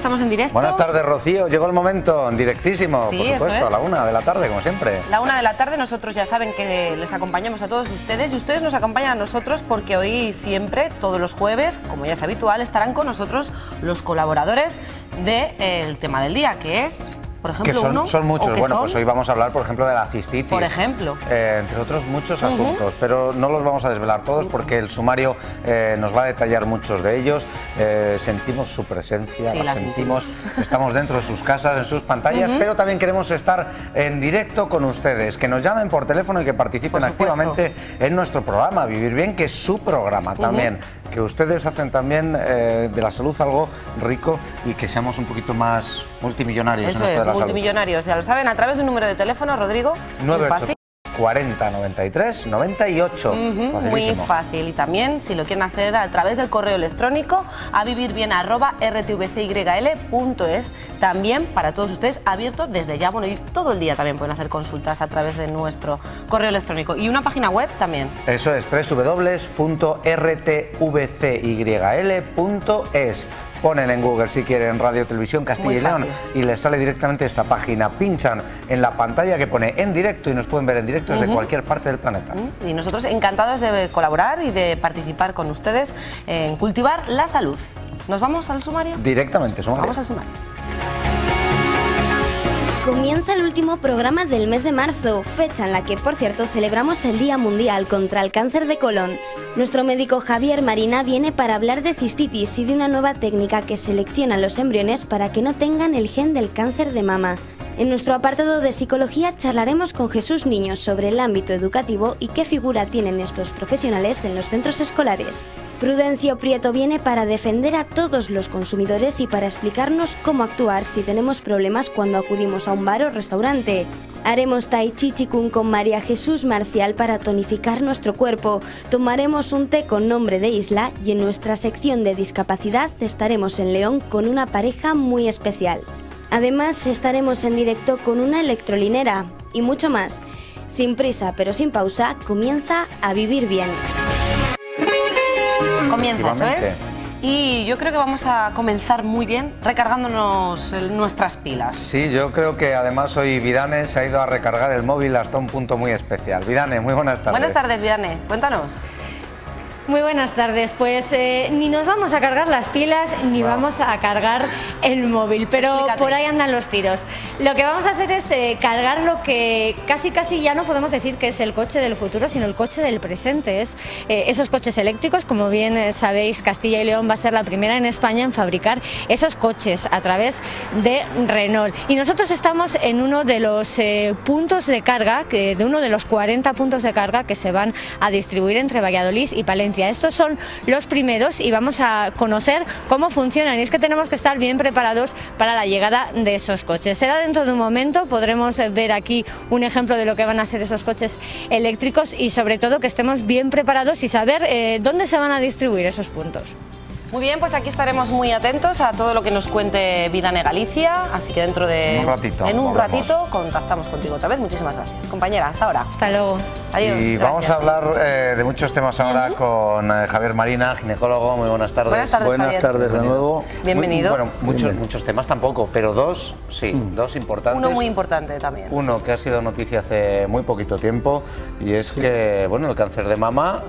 estamos en directo. Buenas tardes, Rocío. Llegó el momento, en directísimo, Sí, por supuesto, a la 1 de la tarde, como siempre. La 1 de la tarde, nosotros ya saben que les acompañamos a todos ustedes y ustedes nos acompañan a nosotros porque hoy siempre, todos los jueves, como ya es habitual, estarán con nosotros los colaboradores del tema del día, que es... Por ejemplo, que son muchos. Bueno, pues hoy vamos a hablar, por ejemplo, de la cistitis. Por ejemplo. Entre otros muchos asuntos, pero no los vamos a desvelar todos porque el sumario nos va a detallar muchos de ellos. Sentimos su presencia, sí, la sentimos. Estamos dentro de sus casas, en sus pantallas, pero también queremos estar en directo con ustedes, que nos llamen por teléfono y que participen activamente en nuestro programa, Vivir Bien, que es su programa también. Que ustedes hacen también de la salud algo rico y que seamos un poquito más multimillonarios. Eso es, multimillonarios, ya lo saben, a través de un número de teléfono, Rodrigo, 40 93 98. Muy fácil. Y también, si lo quieren hacer a través del correo electrónico, a vivirbien@rtvcyl.es. También para todos ustedes, abierto desde ya. Bueno, y todo el día también pueden hacer consultas a través de nuestro correo electrónico. Y una página web también. Eso es, www.rtvcyl.es. Ponen en Google, si quieren, Radio Televisión Castilla y León, y les sale directamente esta página. Pinchan en la pantalla que pone en directo y nos pueden ver en directo desde cualquier parte del planeta. Y nosotros encantados de colaborar y de participar con ustedes en cultivar la salud. ¿Nos vamos al sumario? Directamente, sumario. Vamos al sumario. Comienza el último programa del mes de marzo, fecha en la que, por cierto, celebramos el Día Mundial contra el Cáncer de Colon. Nuestro médico Javier Marina viene para hablar de cistitis y de una nueva técnica que selecciona los embriones para que no tengan el gen del cáncer de mama. En nuestro apartado de psicología charlaremos con Jesús Niños sobre el ámbito educativo y qué figura tienen estos profesionales en los centros escolares. Prudencio Prieto viene para defender a todos los consumidores y para explicarnos cómo actuar si tenemos problemas cuando acudimos a un bar o restaurante. Haremos Tai Chi Chikung con María Jesús Marcial para tonificar nuestro cuerpo. Tomaremos un té con nombre de isla y en nuestra sección de discapacidad estaremos en León con una pareja muy especial. Además, estaremos en directo con una electrolinera y mucho más. Sin prisa pero sin pausa, comienza A Vivir Bien. Comienza, eso es. Y yo creo que vamos a comenzar muy bien recargándonos nuestras pilas. Sí, yo creo que además hoy Vidane se ha ido a recargar el móvil hasta un punto muy especial. Vidane, muy buenas tardes. Buenas tardes, Vidane. Cuéntanos. Muy buenas tardes, pues ni nos vamos a cargar las pilas ni vamos a cargar el móvil, pero Explícate. Por ahí andan los tiros. Lo que vamos a hacer es cargar lo que casi ya no podemos decir que es el coche del futuro, sino el coche del presente. Es esos coches eléctricos, como bien sabéis, Castilla y León va a ser la primera en España en fabricar esos coches a través de Renault. Y nosotros estamos en uno de los puntos de carga, de uno de los 40 puntos de carga que se van a distribuir entre Valladolid y Palencia. Estos son los primeros y vamos a conocer cómo funcionan. Y es que tenemos que estar bien preparados para la llegada de esos coches. Será dentro de un momento, podremos ver aquí un ejemplo de lo que van a ser esos coches eléctricos y sobre todo que estemos bien preparados y saber dónde se van a distribuir esos puntos. Muy bien, pues aquí estaremos muy atentos a todo lo que nos cuente Vidane Galicia, así que dentro de un ratito contactamos contigo otra vez. Muchísimas gracias, compañera, hasta ahora. Hasta luego. Adiós. Y gracias. vamos a hablar de muchos temas ahora con Javier Marina, ginecólogo. Muy buenas tardes. Buenas tardes, Buenas tardes de nuevo. Bienvenido. Bueno, muchos temas tampoco, pero dos importantes. Uno muy importante también. Uno que ha sido noticia hace muy poquito tiempo y es que, bueno, el cáncer de mama...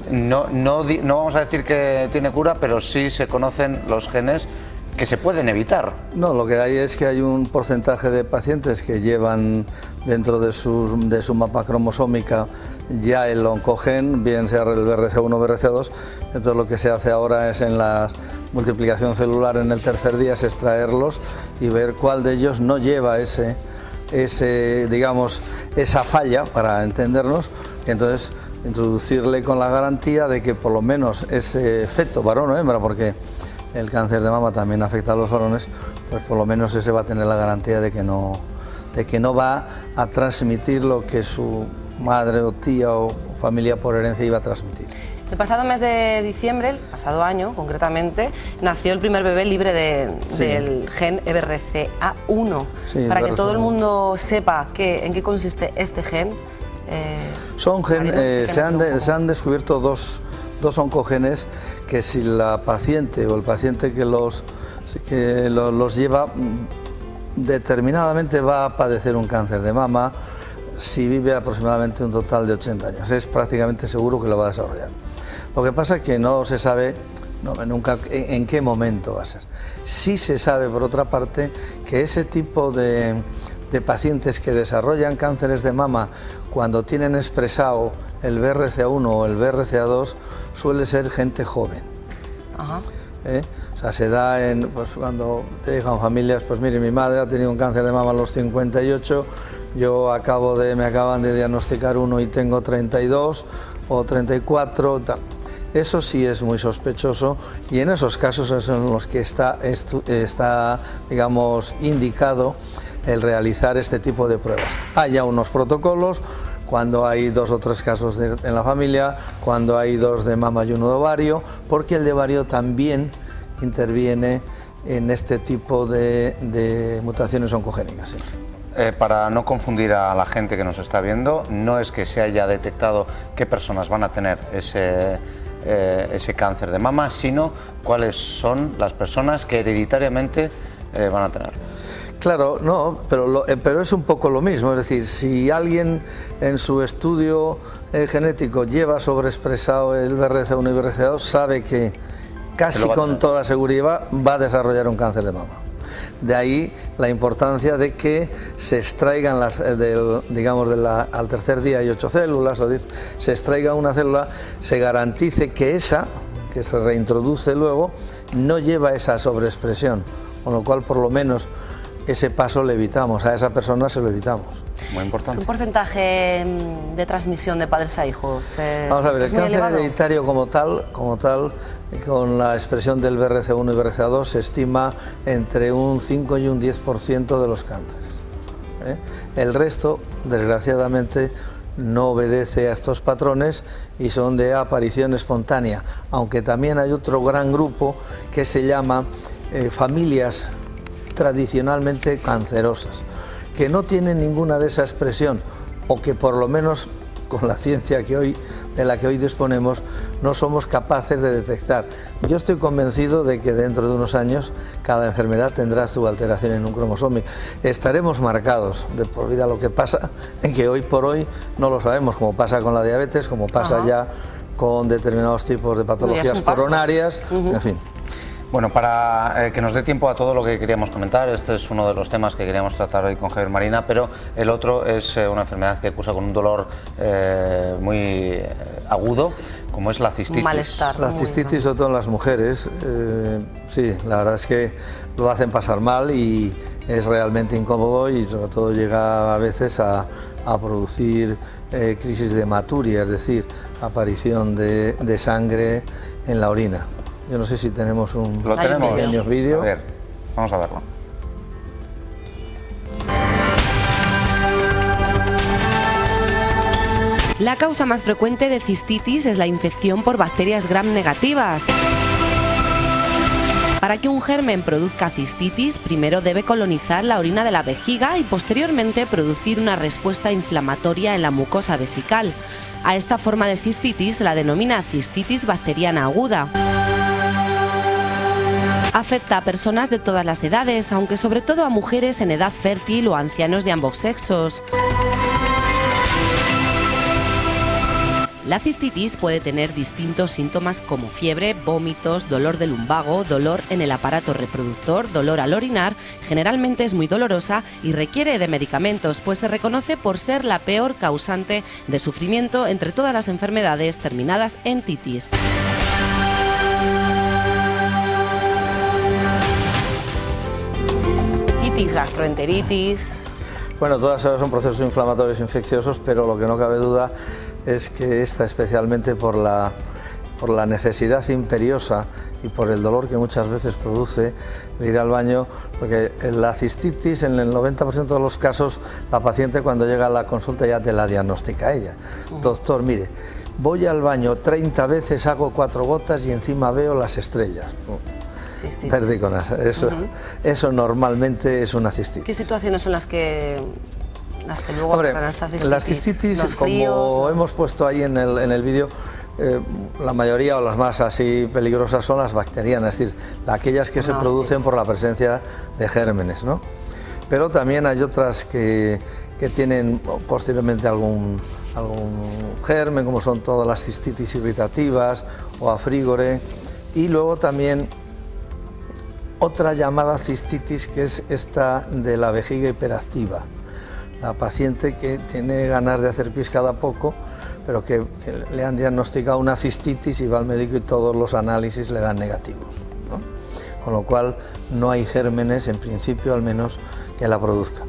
No vamos a decir que tiene cura, pero sí se conocen los genes que se pueden evitar. No, lo que hay es que hay un porcentaje de pacientes que llevan dentro de su mapa cromosómica ya el oncogen, bien sea el BRCA1 o BRCA2. Entonces lo que se hace ahora es en la multiplicación celular en el tercer día es extraerlos y ver cuál de ellos no lleva digamos, esa falla, para entendernos, y entonces introducirle con la garantía de que por lo menos ese feto, varón o hembra, porque el cáncer de mama también afecta a los varones, pues por lo menos ese va a tener la garantía de que no va a transmitir lo que su madre o tía o familia por herencia iba a transmitir. El pasado mes de diciembre, el pasado año concretamente, nació el primer bebé libre del gen BRCA1. Para que todo el mundo sepa en qué consiste este gen. Se han descubierto dos oncogenes que si la paciente o el paciente que los Así que los lleva, determinadamente va a padecer un cáncer de mama si vive aproximadamente un total de 80 años. Es prácticamente seguro que lo va a desarrollar. Lo que pasa es que no se sabe nunca en qué momento va a ser. Sí se sabe, por otra parte, que ese tipo de pacientes que desarrollan cánceres de mama cuando tienen expresado el BRCA1 o el BRCA2 suele ser gente joven. Ajá. O sea, se da pues, cuando te dejan familias, pues mire, mi madre ha tenido un cáncer de mama a los 58, yo me acaban de diagnosticar uno y tengo 32 o 34, tal. Eso sí es muy sospechoso y en esos casos son los que está digamos, indicado el realizar este tipo de pruebas. Hay ya unos protocolos cuando hay 2 o 3 casos en la familia, cuando hay 2 de mama y 1 de ovario, porque el de ovario también interviene en este tipo de mutaciones oncogénicas. Sí. Para no confundir a la gente que nos está viendo, no es que se haya detectado qué personas van a tener ese cáncer de mama, sino cuáles son las personas que hereditariamente van a tener. Claro, no, pero es un poco lo mismo, es decir, si alguien en su estudio genético lleva sobreexpresado el BRCA1 y BRCA2, sabe que casi con toda seguridad va a desarrollar un cáncer de mama. De ahí la importancia de que se extraigan al tercer día hay 8 células, o 10, se extraiga una célula, se garantice que esa, que se reintroduce luego, no lleva esa sobreexpresión, con lo cual por lo menos ese paso le evitamos, a esa persona se lo evitamos. Muy importante. ¿Qué porcentaje de transmisión de padres a hijos? Vamos a ver, el cáncer hereditario como tal, con la expresión del BRCA1 y BRCA2 se estima entre un 5 y un 10% de los cánceres. El resto, desgraciadamente, no obedece a estos patrones y son de aparición espontánea, aunque también hay otro gran grupo que se llama familias tradicionalmente cancerosas, que no tienen ninguna de esa expresión o que por lo menos con la ciencia de la que hoy disponemos no somos capaces de detectar. Yo estoy convencido de que dentro de unos años cada enfermedad tendrá su alteración en un cromosómico. Estaremos marcados de por vida, lo que pasa en que hoy por hoy no lo sabemos, como pasa con la diabetes, como pasa ya con determinados tipos de patologías coronarias, en fin. Bueno, para que nos dé tiempo a todo lo que queríamos comentar, este es uno de los temas que queríamos tratar hoy con Javier Marina, pero el otro es una enfermedad que cursa con un dolor muy agudo, como es la cistitis. Malestar. La cistitis, sobre todo en las mujeres, sí, la verdad es que lo hacen pasar mal y es realmente incómodo y sobre todo llega a veces a producir crisis de hematuria, es decir, aparición de sangre en la orina. Yo no sé si tenemos un pequeño vídeo. A ver, vamos a verlo. La causa más frecuente de cistitis es la infección por bacterias gram negativas. Para que un germen produzca cistitis, primero debe colonizar la orina de la vejiga y posteriormente producir una respuesta inflamatoria en la mucosa vesical. A esta forma de cistitis se la denomina cistitis bacteriana aguda. Afecta a personas de todas las edades, aunque sobre todo a mujeres en edad fértil o ancianos de ambos sexos. La cistitis puede tener distintos síntomas como fiebre, vómitos, dolor de lumbago, dolor en el aparato reproductor, dolor al orinar. Generalmente es muy dolorosa y requiere de medicamentos, pues se reconoce por ser la peor causante de sufrimiento entre todas las enfermedades terminadas en titis. Gastroenteritis. Bueno, todas esas son procesos inflamatorios infecciosos, pero lo que no cabe duda es que esta, especialmente por la necesidad imperiosa y por el dolor que muchas veces produce de ir al baño, porque la cistitis en el 90% de los casos la paciente cuando llega a la consulta ya te la diagnostica ella. Doctor, mire, voy al baño 30 veces, hago 4 gotas y encima veo las estrellas. Perdíconas, eso normalmente es una cistitis. ¿Qué situaciones son las que luego Hombre, ocurren esta cistitis? las cistitis, como hemos puesto ahí en el vídeo, la mayoría o las más así peligrosas son las bacterianas, es decir, aquellas que se producen por la presencia de gérmenes, ¿no? Pero también hay otras que tienen posiblemente algún germen, como son todas las cistitis irritativas o afrígore, y luego también otra llamada cistitis, que es esta de la vejiga hiperactiva, la paciente que tiene ganas de hacer pis cada poco, pero que le han diagnosticado una cistitis y va al médico y todos los análisis le dan negativos, ¿no? Con lo cual no hay gérmenes, en principio al menos, que la produzcan.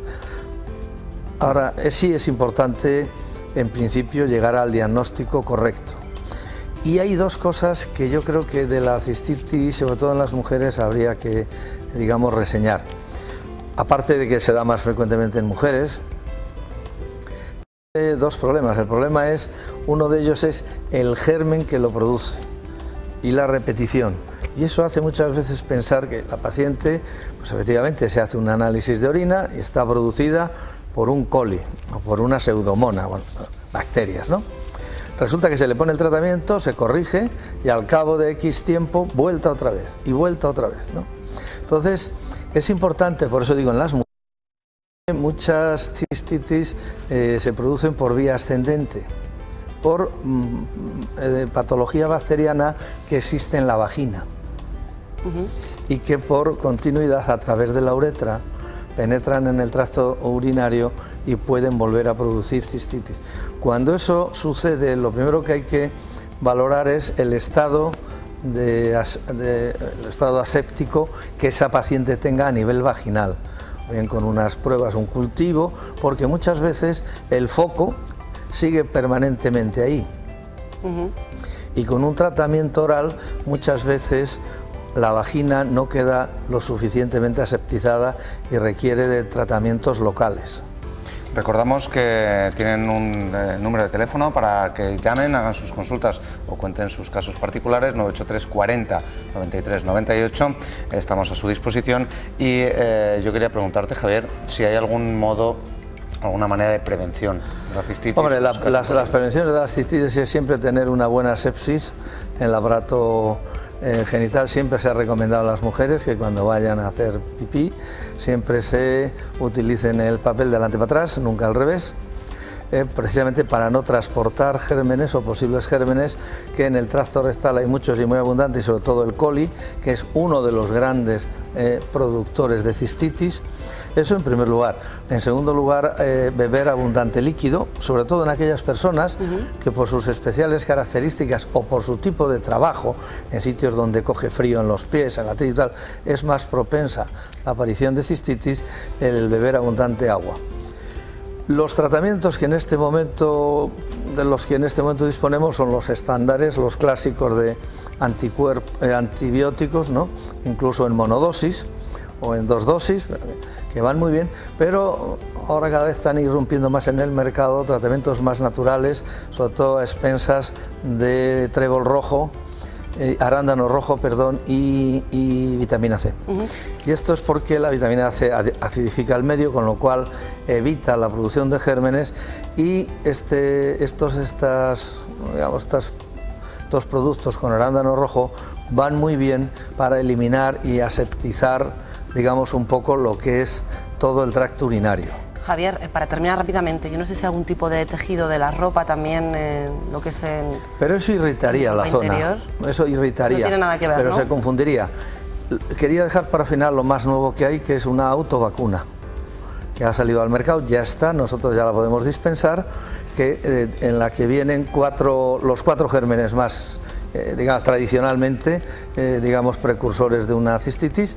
Ahora, sí es importante, en principio, llegar al diagnóstico correcto. Y hay dos cosas que yo creo que de la cistitis, sobre todo en las mujeres, habría que, digamos, reseñar. Aparte de que se da más frecuentemente en mujeres, dos problemas. El problema es, uno de ellos es el germen que lo produce y la repetición. Y eso hace muchas veces pensar que la paciente, pues efectivamente se hace un análisis de orina y está producida por un coli o por una pseudomona, bueno, bacterias, ¿no? Resulta que se le pone el tratamiento, se corrige y al cabo de X tiempo vuelta otra vez y vuelta otra vez, ¿no? Entonces es importante, por eso digo, en las mujeres muchas cistitis se producen por vía ascendente, por patología bacteriana que existe en la vagina y que por continuidad a través de la uretra penetran en el tracto urinario y pueden volver a producir cistitis. Cuando eso sucede, lo primero que hay que valorar es el estado aséptico que esa paciente tenga a nivel vaginal, bien con unas pruebas, un cultivo, porque muchas veces el foco sigue permanentemente ahí. Y con un tratamiento oral muchas veces la vagina no queda lo suficientemente aseptizada y requiere de tratamientos locales. Recordamos que tienen un número de teléfono para que llamen, hagan sus consultas o cuenten sus casos particulares, 983 40 93 98, estamos a su disposición. Y yo quería preguntarte, Javier, si hay algún modo, alguna manera de prevención de la cistitis. Hombre, las prevenciones de la cistitis es siempre tener una buena sepsis en el aparato genital. Siempre se ha recomendado a las mujeres que cuando vayan a hacer pipí siempre se utilicen el papel de adelante para atrás, nunca al revés, precisamente para no transportar gérmenes o posibles gérmenes, que en el tracto rectal hay muchos y muy abundantes, y sobre todo el coli, que es uno de los grandes productores de cistitis. Eso en primer lugar. En segundo lugar, beber abundante líquido, sobre todo en aquellas personas que por sus especiales características o por su tipo de trabajo, en sitios donde coge frío en los pies, en la tripa y tal, es más propensa la aparición de cistitis, el beber abundante agua. Los tratamientos que en este momento, de los que en este momento disponemos, son los estándares, los clásicos de antibióticos, ¿no? Incluso en monodosis o en 2 dosis, que van muy bien, pero ahora cada vez están irrumpiendo más en el mercado tratamientos más naturales, sobre todo a expensas de trébol rojo, arándano rojo, perdón, y vitamina C. Y esto es porque la vitamina C acidifica el medio, con lo cual evita la producción de gérmenes, y estos productos con arándano rojo van muy bien para eliminar y aseptizar, digamos, un poco lo que es todo el tracto urinario. Javier, para terminar rápidamente, yo no sé si algún tipo de tejido de la ropa también, lo que es en... Pero eso irritaría la zona, interior. Eso irritaría, no tiene nada que ver, pero ¿no? se confundiría. Quería dejar para final lo más nuevo que hay, que es una autovacuna, que ha salido al mercado, ya está, nosotros ya la podemos dispensar, en la que vienen los 4 gérmenes más, digamos, tradicionalmente, digamos, precursores de una cistitis,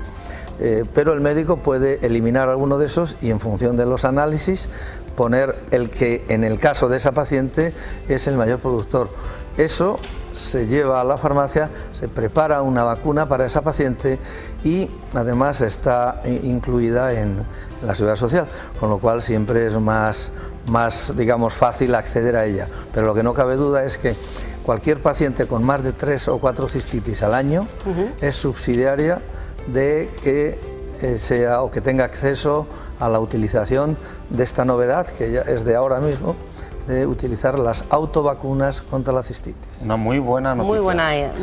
pero el médico puede eliminar alguno de esos y en función de los análisis poner el que en el caso de esa paciente es el mayor productor. Eso se lleva a la farmacia, se prepara una vacuna para esa paciente y además está incluida en la seguridad social, con lo cual siempre es más digamos, fácil acceder a ella. Pero lo que no cabe duda es que cualquier paciente con más de 3 o 4 cistitis al año es subsidiaria de que sea o que tenga acceso a la utilización de esta novedad, que ya es de ahora mismo, de utilizar las autovacunas contra la cistitis. Una muy buena noticia.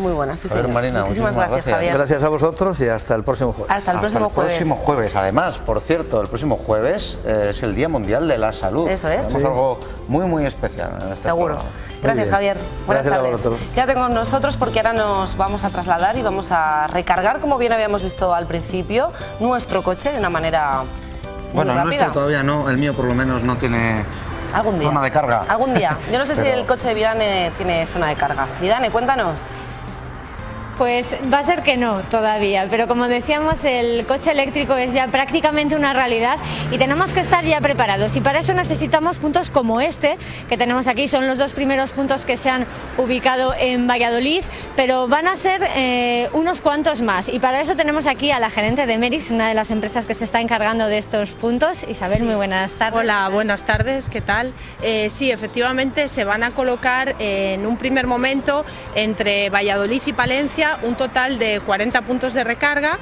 Muy buena, sí, señor. Marina, muchísimas gracias, Javier. Gracias a vosotros y hasta el próximo jueves. Hasta el próximo jueves. Próximo jueves. Además, por cierto, el próximo jueves es el Día Mundial de la Salud. Eso es. Tenemos algo muy especial en este Seguro. programa. Gracias, Javier. Buenas tardes. Quédate con nosotros porque ahora nos vamos a trasladar y vamos a recargar, como bien habíamos visto al principio, nuestro coche de una manera muy rápida. El nuestro todavía no, el mío por lo menos no tiene zona de carga. Algún día. Yo no sé si el coche de Vidane tiene zona de carga. Vidane, cuéntanos. Pues va a ser que no todavía, pero como decíamos, el coche eléctrico es ya prácticamente una realidad y tenemos que estar ya preparados, y para eso necesitamos puntos como este que tenemos aquí. Son los 2 primeros puntos que se han ubicado en Valladolid, pero van a ser unos cuantos más, y para eso tenemos aquí a la gerente de Merix, una de las empresas que se está encargando de estos puntos. Isabel, muy buenas tardes. Hola, buenas tardes, ¿qué tal? Sí, efectivamente se van a colocar en un primer momento entre Valladolid y Palencia un total de 40 puntos de recarga.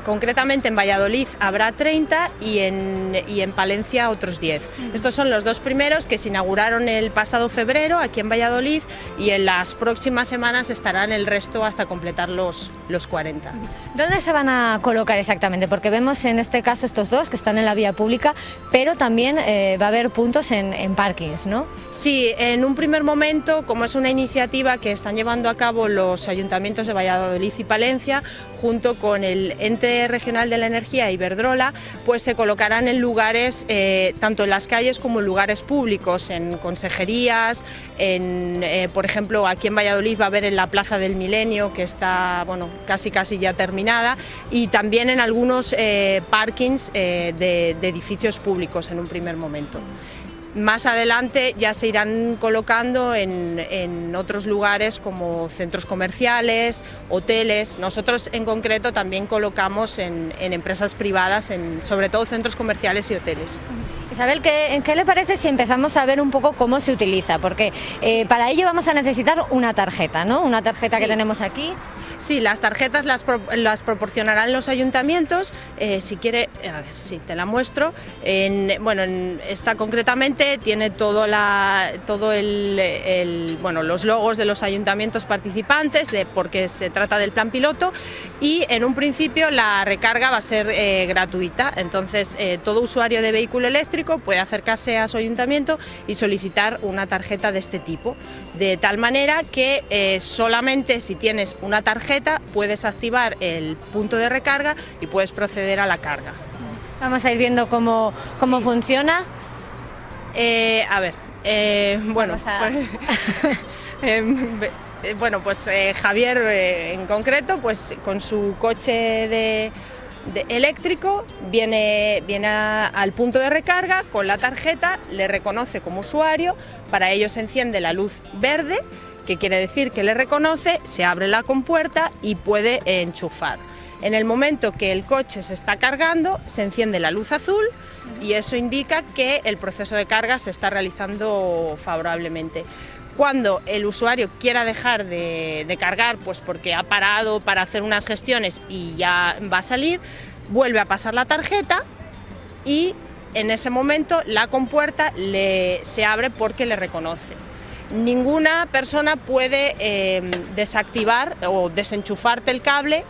Concretamente en Valladolid habrá 30 y en Palencia otros 10. Estos son los 2 primeros que se inauguraron el pasado febrero aquí en Valladolid, y en las próximas semanas estarán el resto hasta completar los 40. ¿Dónde se van a colocar exactamente? Porque vemos en este caso estos 2 que están en la vía pública, pero también va a haber puntos en parkings, ¿no? Sí, en un primer momento, como es una iniciativa que están llevando a cabo los ayuntamientos de Valladolid y Palencia, junto con el Ente Regional de la Energía, Iberdrola, pues se colocarán en lugares, tanto en las calles como en lugares públicos, en consejerías, por ejemplo, aquí en Valladolid va a haber en la Plaza del Milenio, que está casi ya terminada, y también en algunos parkings de edificios públicos en un primer momento. Más adelante ya se irán colocando en otros lugares como centros comerciales, hoteles. Nosotros en concreto también colocamos en empresas privadas, sobre todo centros comerciales y hoteles. Isabel, ¿qué le parece si empezamos a ver un poco cómo se utiliza? Porque para ello vamos a necesitar una tarjeta, ¿no? Una tarjeta que tenemos aquí. Sí, las tarjetas las proporcionarán los ayuntamientos. Si quiere, a ver, sí, te la muestro. Esta concretamente tiene los logos de los ayuntamientos participantes, porque se trata del plan piloto, y en un principio la recarga va a ser gratuita. Entonces, todo usuario de vehículo eléctrico puede acercarse a su ayuntamiento y solicitar una tarjeta de este tipo, de tal manera que solamente si tienes una tarjeta puedes activar el punto de recarga y puedes proceder a la carga. Vamos a ir viendo cómo funciona. Javier en concreto, pues con su coche eléctrico viene al punto de recarga con la tarjeta, le reconoce como usuario, para ello se enciende la luz verde, que quiere decir que le reconoce, se abre la compuerta y puede enchufar. En el momento que el coche se está cargando, se enciende la luz azul y eso indica que el proceso de carga se está realizando favorablemente. Cuando el usuario quiera dejar de cargar, pues porque ha parado para hacer unas gestiones y ya va a salir, vuelve a pasar la tarjeta y en ese momento la compuerta se abre porque le reconoce. Ninguna persona puede desactivar o desenchufarte el cable,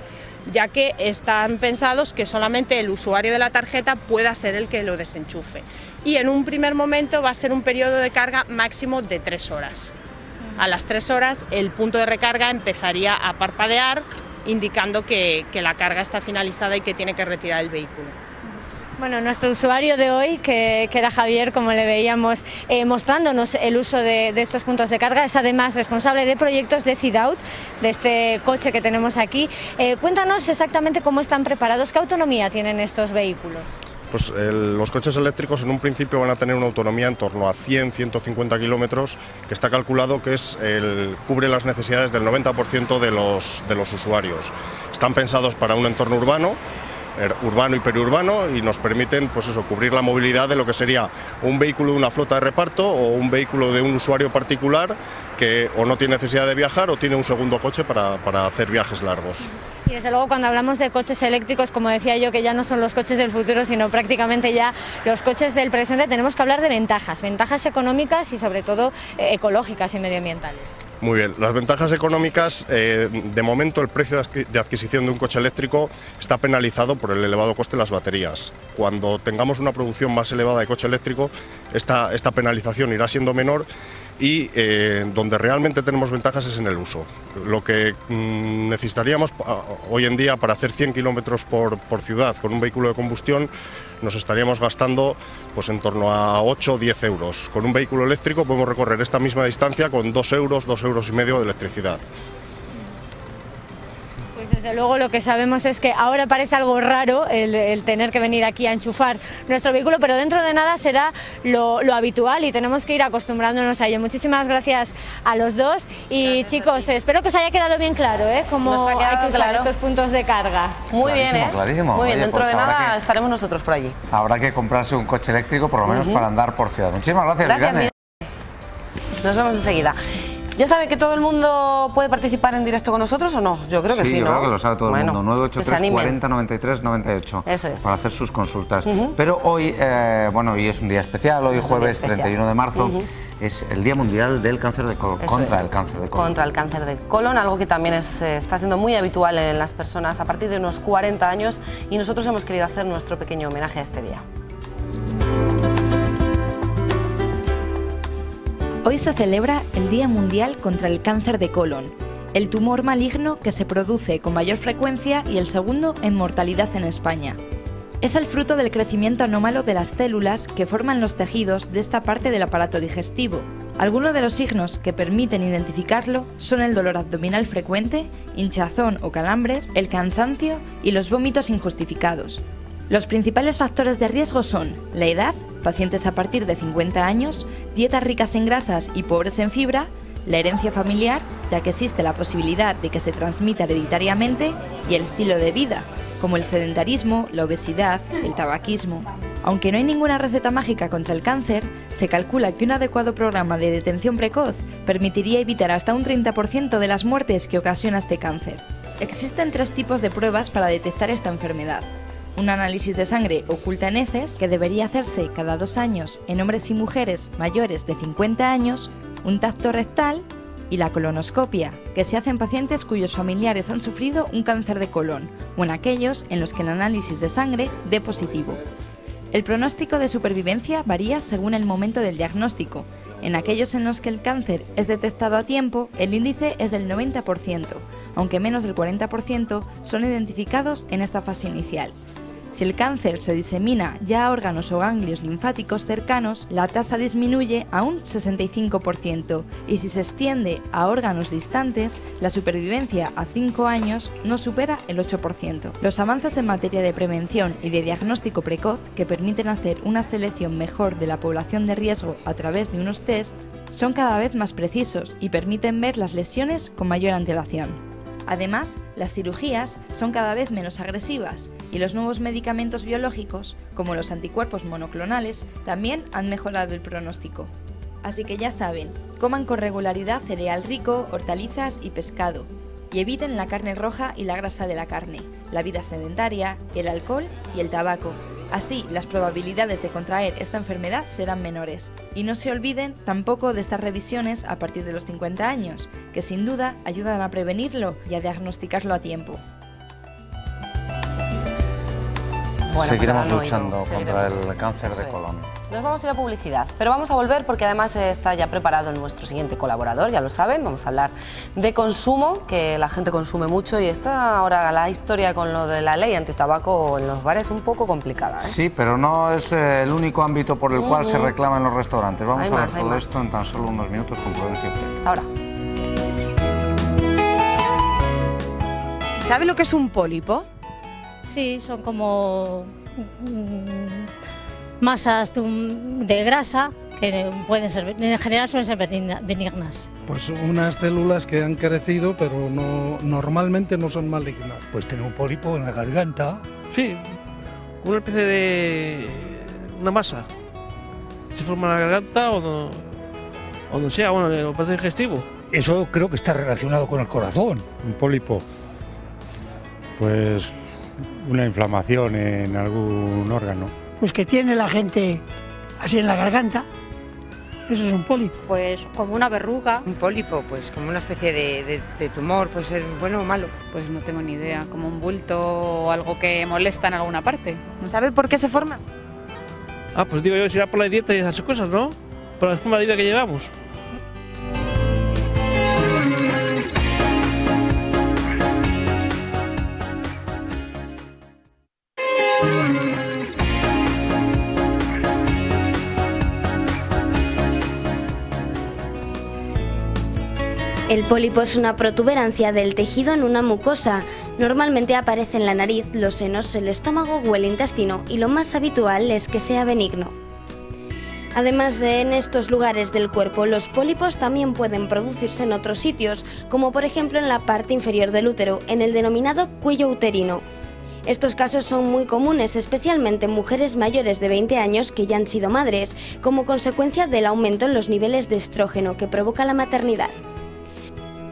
ya que están pensados que solamente el usuario de la tarjeta pueda ser el que lo desenchufe. Y en un primer momento va a ser un periodo de carga máximo de 3 horas. A las 3 horas el punto de recarga empezaría a parpadear, indicando que la carga está finalizada y que tiene que retirar el vehículo. Bueno, nuestro usuario de hoy, que era Javier, como le veíamos mostrándonos el uso de estos puntos de carga, es además responsable de proyectos de CIDAUT, de este coche que tenemos aquí. Cuéntanos exactamente cómo están preparados, qué autonomía tienen estos vehículos. Pues los coches eléctricos en un principio van a tener una autonomía en torno a 100-150 kilómetros, que está calculado que cubre las necesidades del 90% de los usuarios. Están pensados para un entorno urbano y periurbano, y nos permiten cubrir la movilidad de lo que sería un vehículo de una flota de reparto o un vehículo de un usuario particular que o no tiene necesidad de viajar o tiene un segundo coche para hacer viajes largos. Y desde luego cuando hablamos de coches eléctricos, como decía yo, que ya no son los coches del futuro, sino prácticamente ya los coches del presente, tenemos que hablar de ventajas económicas y sobre todo ecológicas y medioambientales. Muy bien, las ventajas económicas, de momento el precio de adquisición de un coche eléctrico está penalizado por el elevado coste de las baterías. Cuando tengamos una producción más elevada de coche eléctrico, esta penalización irá siendo menor y donde realmente tenemos ventajas es en el uso. Lo que necesitaríamos hoy en día para hacer 100 kilómetros por ciudad con un vehículo de combustión nos estaríamos gastando pues en torno a 8 o 10 euros. Con un vehículo eléctrico podemos recorrer esta misma distancia con 2 euros, 2,5 euros de electricidad. Pues desde luego lo que sabemos es que ahora parece algo raro el tener que venir aquí a enchufar nuestro vehículo, pero dentro de nada será lo habitual y tenemos que ir acostumbrándonos a ello. Muchísimas gracias a los dos y chicos, espero que os haya quedado bien claro cómo hay que usar estos puntos de carga. Muy bien, clarísimo. Muy bien, Oye, dentro pues de nada estaremos nosotros por allí. Habrá que comprarse un coche eléctrico por lo menos para andar por ciudad. Muchísimas gracias, Irene. Nos vemos enseguida. ¿Ya sabe que todo el mundo puede participar en directo con nosotros o no? Yo creo que sí, yo ¿no? creo que lo sabe todo el mundo. 983 40 93 98. Eso es. Para hacer sus consultas. Pero hoy, hoy es un día especial, hoy jueves 31 de marzo. Es el Día Mundial del Cáncer de Colon, contra el cáncer de colon. Contra el cáncer de colon, algo que también está siendo muy habitual en las personas a partir de unos 40 años y nosotros hemos querido hacer nuestro pequeño homenaje a este día. Hoy se celebra el Día Mundial contra el Cáncer de Colon, el tumor maligno que se produce con mayor frecuencia y el segundo en mortalidad en España. Es el fruto del crecimiento anómalo de las células que forman los tejidos de esta parte del aparato digestivo. Algunos de los signos que permiten identificarlo son el dolor abdominal frecuente, hinchazón o calambres, el cansancio y los vómitos injustificados. Los principales factores de riesgo son la edad, pacientes a partir de 50 años, dietas ricas en grasas y pobres en fibra, la herencia familiar, ya que existe la posibilidad de que se transmita hereditariamente, y el estilo de vida, como el sedentarismo, la obesidad, el tabaquismo. Aunque no hay ninguna receta mágica contra el cáncer, se calcula que un adecuado programa de detención precoz permitiría evitar hasta un 30% de las muertes que ocasiona este cáncer. Existen 3 tipos de pruebas para detectar esta enfermedad. Un análisis de sangre oculta en heces, que debería hacerse cada 2 años en hombres y mujeres mayores de 50 años, un tacto rectal y la colonoscopia, que se hace en pacientes cuyos familiares han sufrido un cáncer de colon o en aquellos en los que el análisis de sangre dé positivo. El pronóstico de supervivencia varía según el momento del diagnóstico. En aquellos en los que el cáncer es detectado a tiempo, el índice es del 90%, aunque menos del 40% son identificados en esta fase inicial. Si el cáncer se disemina ya a órganos o ganglios linfáticos cercanos, la tasa disminuye a un 65%, y si se extiende a órganos distantes, la supervivencia a 5 años no supera el 8%. Los avances en materia de prevención y de diagnóstico precoz, que permiten hacer una selección mejor de la población de riesgo a través de unos test, son cada vez más precisos y permiten ver las lesiones con mayor antelación. Además, las cirugías son cada vez menos agresivas y los nuevos medicamentos biológicos, como los anticuerpos monoclonales, también han mejorado el pronóstico. Así que ya saben, coman con regularidad cereal rico, hortalizas y pescado, y eviten la carne roja y la grasa de la carne, la vida sedentaria, el alcohol y el tabaco. Así, las probabilidades de contraer esta enfermedad serán menores. Y no se olviden tampoco de estas revisiones a partir de los 50 años, que sin duda ayudan a prevenirlo y a diagnosticarlo a tiempo. Bueno, seguiremos luchando contra el cáncer de colon. Nos vamos a ir a publicidad, pero vamos a volver porque además está ya preparado nuestro siguiente colaborador, ya lo saben, vamos a hablar de consumo, que la gente consume mucho y está ahora la historia con lo de la ley antitabaco en los bares un poco complicada. Sí, pero no es el único ámbito por el cual se reclama en los restaurantes. Vamos a ver todo esto en tan solo unos minutos con Prudencia. Hasta ahora. ¿Sabe lo que es un pólipo? Sí, son como masas de grasa que pueden ser, en general suelen ser benignas. Pues unas células que han crecido pero normalmente no son malignas. Pues tener un pólipo en la garganta. Sí, una especie de una masa. Se forma en la garganta o donde sea, bueno, en el aparato digestivo. Eso creo que está relacionado con el corazón. Un pólipo, pues una inflamación en algún órgano. Pues que tiene la gente así en la garganta, eso es un pólipo. Pues como una verruga. Un pólipo, pues como una especie de tumor, puede ser bueno o malo. Pues no tengo ni idea, como un bulto o algo que molesta en alguna parte. ¿Sabe por qué se forma? Ah, pues digo yo, será por la dieta y esas cosas, ¿no? Por la forma de vida que llevamos. El pólipo es una protuberancia del tejido en una mucosa. Normalmente aparece en la nariz, los senos, el estómago o el intestino, y lo más habitual es que sea benigno. Además de en estos lugares del cuerpo, los pólipos también pueden producirse en otros sitios, como por ejemplo en la parte inferior del útero, en el denominado cuello uterino. Estos casos son muy comunes, especialmente en mujeres mayores de 20 años que ya han sido madres, como consecuencia del aumento en los niveles de estrógeno que provoca la maternidad.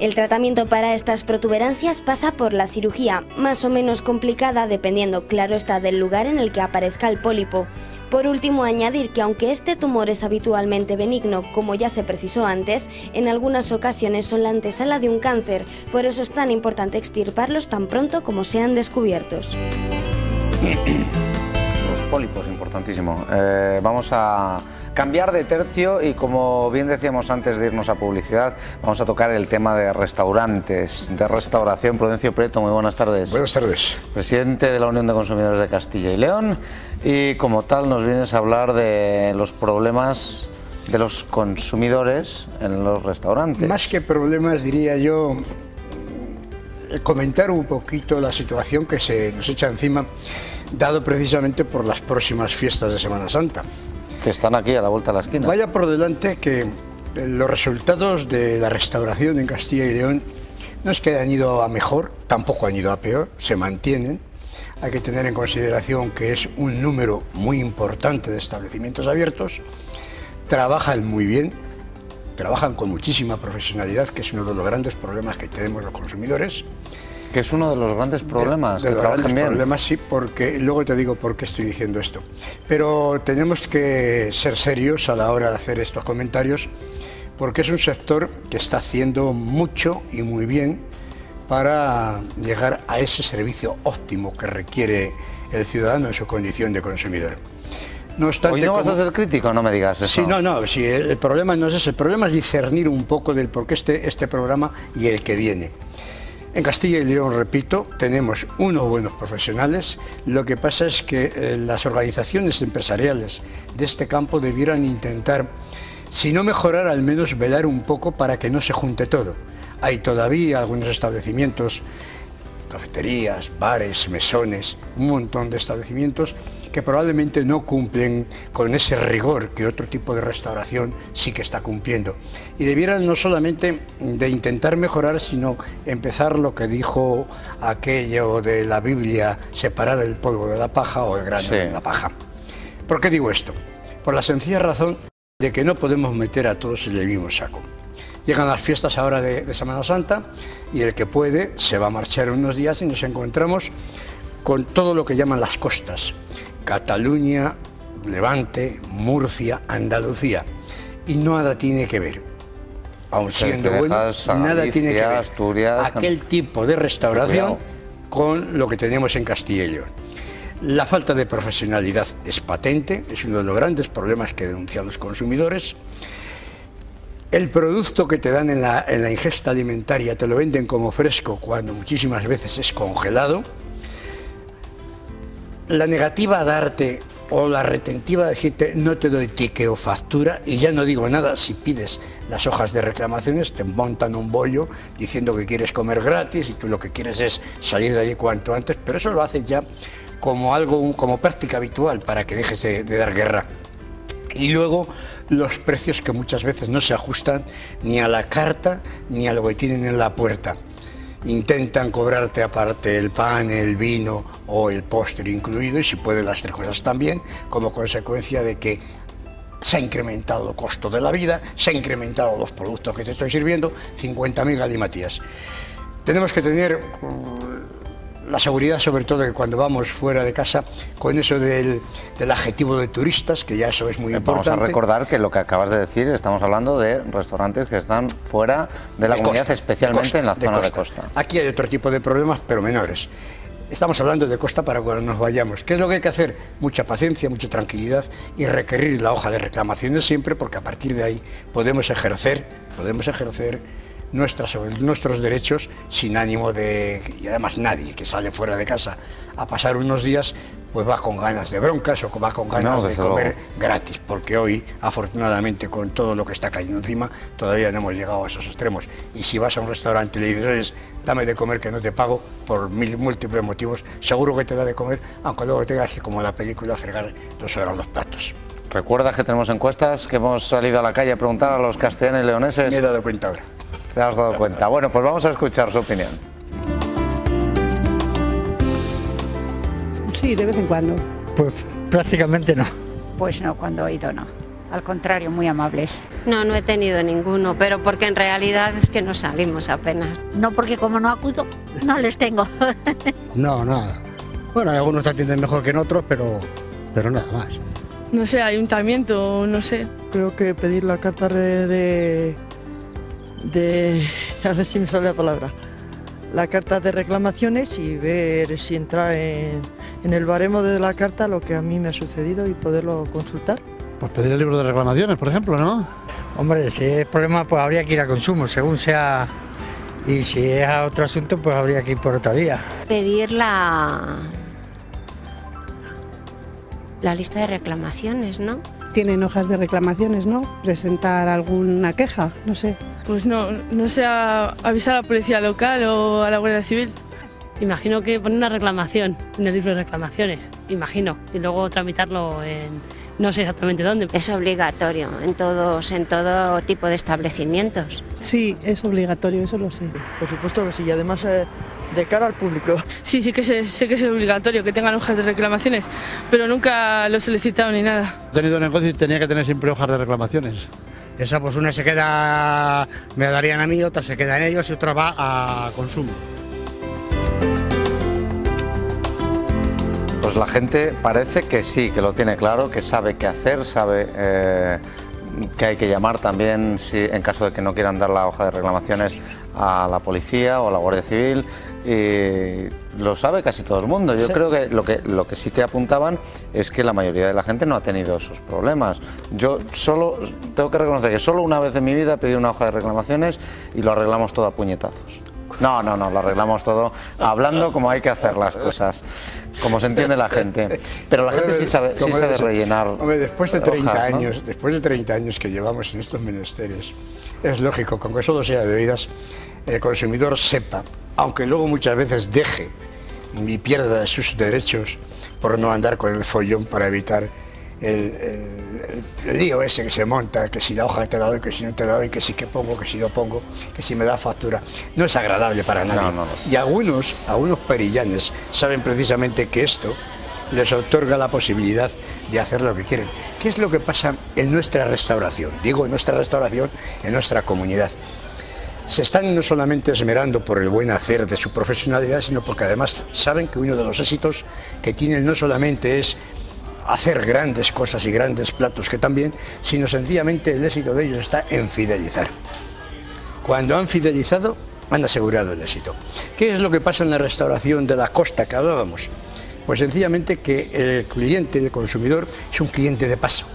El tratamiento para estas protuberancias pasa por la cirugía, más o menos complicada dependiendo, claro está, del lugar en el que aparezca el pólipo. Por último, añadir que aunque este tumor es habitualmente benigno, como ya se precisó antes, en algunas ocasiones son la antesala de un cáncer, por eso es tan importante extirparlos tan pronto como sean descubiertos. Los pólipos, importantísimo. Vamos a cambiar de tercio y, como bien decíamos antes de irnos a publicidad, vamos a tocar el tema de restaurantes, de restauración. Prudencio Prieto, muy buenas tardes. Buenas tardes. Presidente de la Unión de Consumidores de Castilla y León, y como tal nos vienes a hablar de los problemas de los consumidores en los restaurantes. Más que problemas, diría yo, comentar un poquito la situación que se nos echa encima, dado precisamente por las próximas fiestas de Semana Santa. Que están aquí a la vuelta de la esquina. Vaya por delante que los resultados de la restauración en Castilla y León no es que hayan ido a mejor, tampoco han ido a peor, se mantienen. Hay que tener en consideración que es un número muy importante de establecimientos abiertos, trabajan muy bien, trabajan con muchísima profesionalidad, que es uno de los grandes problemas que tenemos los consumidores. Que es uno de los grandes problemas. De los grandes problemas, sí, porque luego te digo por qué estoy diciendo esto. Pero tenemos que ser serios a la hora de hacer estos comentarios, porque es un sector que está haciendo mucho y muy bien para llegar a ese servicio óptimo que requiere el ciudadano en su condición de consumidor. No obstante, hoy no vas a ser crítico, no me digas eso. Sí, sí, el problema no es ese, el problema es discernir un poco del por qué este programa y el que viene. En Castilla y León, repito, tenemos unos buenos profesionales. Lo que pasa es que las organizaciones empresariales de este campo debieran intentar, si no mejorar, al menos velar un poco para que no se junte todo. Hay todavía algunos establecimientos, cafeterías, bares, mesones, un montón de establecimientos que probablemente no cumplen con ese rigor que otro tipo de restauración sí que está cumpliendo. Y debieran no solamente de intentar mejorar, sino empezar lo que dijo aquello de la Biblia, separar el polvo de la paja o el grano de la paja. ¿Por qué digo esto? Por la sencilla razón de que no podemos meter a todos en el mismo saco. Llegan las fiestas ahora de Semana Santa y el que puede se va a marchar unos días y nos encontramos con todo lo que llaman las costas. Cataluña, Levante, Murcia, Andalucía, y nada tiene que ver, aun siendo bueno, nada tiene que ver Asturias, aquel tipo de restauración con lo que tenemos en Castilla y León. La falta de profesionalidad es patente, es uno de los grandes problemas que denuncian los consumidores. El producto que te dan en la ingesta alimentaria te lo venden como fresco cuando muchísimas veces es congelado. La negativa a darte o la retentiva de decirte no te doy ticket o factura, y ya no digo nada si pides las hojas de reclamaciones, te montan un bollo diciendo que quieres comer gratis y tú lo que quieres es salir de allí cuanto antes, pero eso lo haces ya como algo, como práctica habitual para que dejes de dar guerra. Y luego los precios que muchas veces no se ajustan ni a la carta ni a lo que tienen en la puerta. Intentan cobrarte aparte el pan, el vino o el postre incluido, y si pueden las tres cosas también, como consecuencia de que Se ha incrementado el costo de la vida, se ha incrementado los productos que te estoy sirviendo, 50.000 galimatías. Tenemos que tener la seguridad, sobre todo, que cuando vamos fuera de casa, con eso del adjetivo de turistas, que ya eso es muy importante. Vamos a recordar que lo que acabas de decir, estamos hablando de restaurantes que están fuera de la comunidad, costa, especialmente en la zona de costa. Aquí hay otro tipo de problemas, pero menores. Estamos hablando de costa para cuando nos vayamos. ¿Qué es lo que hay que hacer? Mucha paciencia, mucha tranquilidad y requerir la hoja de reclamaciones siempre, porque a partir de ahí podemos ejercer nuestros derechos sin ánimo de... Y además nadie que sale fuera de casa a pasar unos días pues va con ganas de broncas o va con ganas de comer gratis, porque hoy, afortunadamente, con todo lo que está cayendo encima, todavía no hemos llegado a esos extremos. Y si vas a un restaurante y le dices, oye, dame de comer que no te pago, por múltiples motivos, seguro que te da de comer, aunque luego tengas que, como en la película, fregar 2 horas los platos. ¿Recuerdas que tenemos encuestas, que hemos salido a la calle a preguntar a los castellanos y leoneses? Me he dado cuenta ahora. ¿Te has dado cuenta? Bueno, pues vamos a escuchar su opinión. Sí, de vez en cuando. Pues prácticamente no. Pues no, cuando he ido no. Al contrario, muy amables. No, no he tenido ninguno, pero porque en realidad es que no salimos apenas. No, porque como no acudo, no les tengo. No, nada. Bueno, algunos te atienden mejor que en otros, pero nada más. No sé, ayuntamiento, no sé. Creo que pedir la carta de a ver si me sale la palabra. La carta de reclamaciones y ver si entra en el baremo de la carta lo que a mí me ha sucedido y poderlo consultar. Pues pedir el libro de reclamaciones, por ejemplo, ¿no? Hombre, si es problema, pues habría que ir a consumo, según sea. Y si es a otro asunto, pues habría que ir por otra vía. Pedir la lista de reclamaciones, ¿no? Tienen hojas de reclamaciones, ¿no? Presentar alguna queja, no sé. Pues no sé, avisar a la policía local o a la Guardia Civil. Imagino que poner una reclamación en el libro de reclamaciones, imagino, y luego tramitarlo en no sé exactamente dónde. Es obligatorio en todo tipo de establecimientos. Sí, es obligatorio, eso lo sé. Por supuesto que sí, y además de cara al público. Sí, sé que es obligatorio que tengan hojas de reclamaciones, pero nunca lo he solicitado ni nada. He tenido negocio y tenía que tener siempre hojas de reclamaciones. Esa, pues una se queda, me la darían a mí, otra se queda en ellos y otra va a consumo. Pues la gente parece que sí, que lo tiene claro, que sabe qué hacer, sabe que hay que llamar también, si, en caso de que no quieran dar la hoja de reclamaciones, a la policía o a la Guardia Civil, y lo sabe casi todo el mundo. Yo creo que lo que sí que apuntaban es que la mayoría de la gente no ha tenido esos problemas. Yo tengo que reconocer que solo una vez en mi vida pedí una hoja de reclamaciones y lo arreglamos todo a puñetazos. No, lo arreglamos todo hablando como hay que hacer las cosas, como se entiende la gente. Pero la gente sí sabe rellenar. Hombre, después de 30 hojas, años, ¿no? Después de 30 años que llevamos en estos menesteres, es lógico, con que solo sea de bebidas, el consumidor sepa, aunque luego muchas veces deje y pierda sus derechos por no andar con el follón para evitar el lío ese que se monta, que si la hoja te la doy, que si no te la doy, que si que pongo, que si no pongo, que si me da factura. No es agradable para nadie. No. Y algunos perillanes saben precisamente que esto les otorga la posibilidad de hacer lo que quieren. ¿Qué es lo que pasa en nuestra restauración? Digo, en nuestra restauración, en nuestra comunidad. Se están no solamente esmerando por el buen hacer de su profesionalidad, sino porque además saben que uno de los éxitos que tienen no solamente es hacer grandes cosas y grandes platos, que también, sino sencillamente el éxito de ellos está en fidelizar. Cuando han fidelizado, han asegurado el éxito. ¿Qué es lo que pasa en la restauración de la costa que hablábamos? Pues sencillamente que el cliente, el consumidor, es un cliente de paso.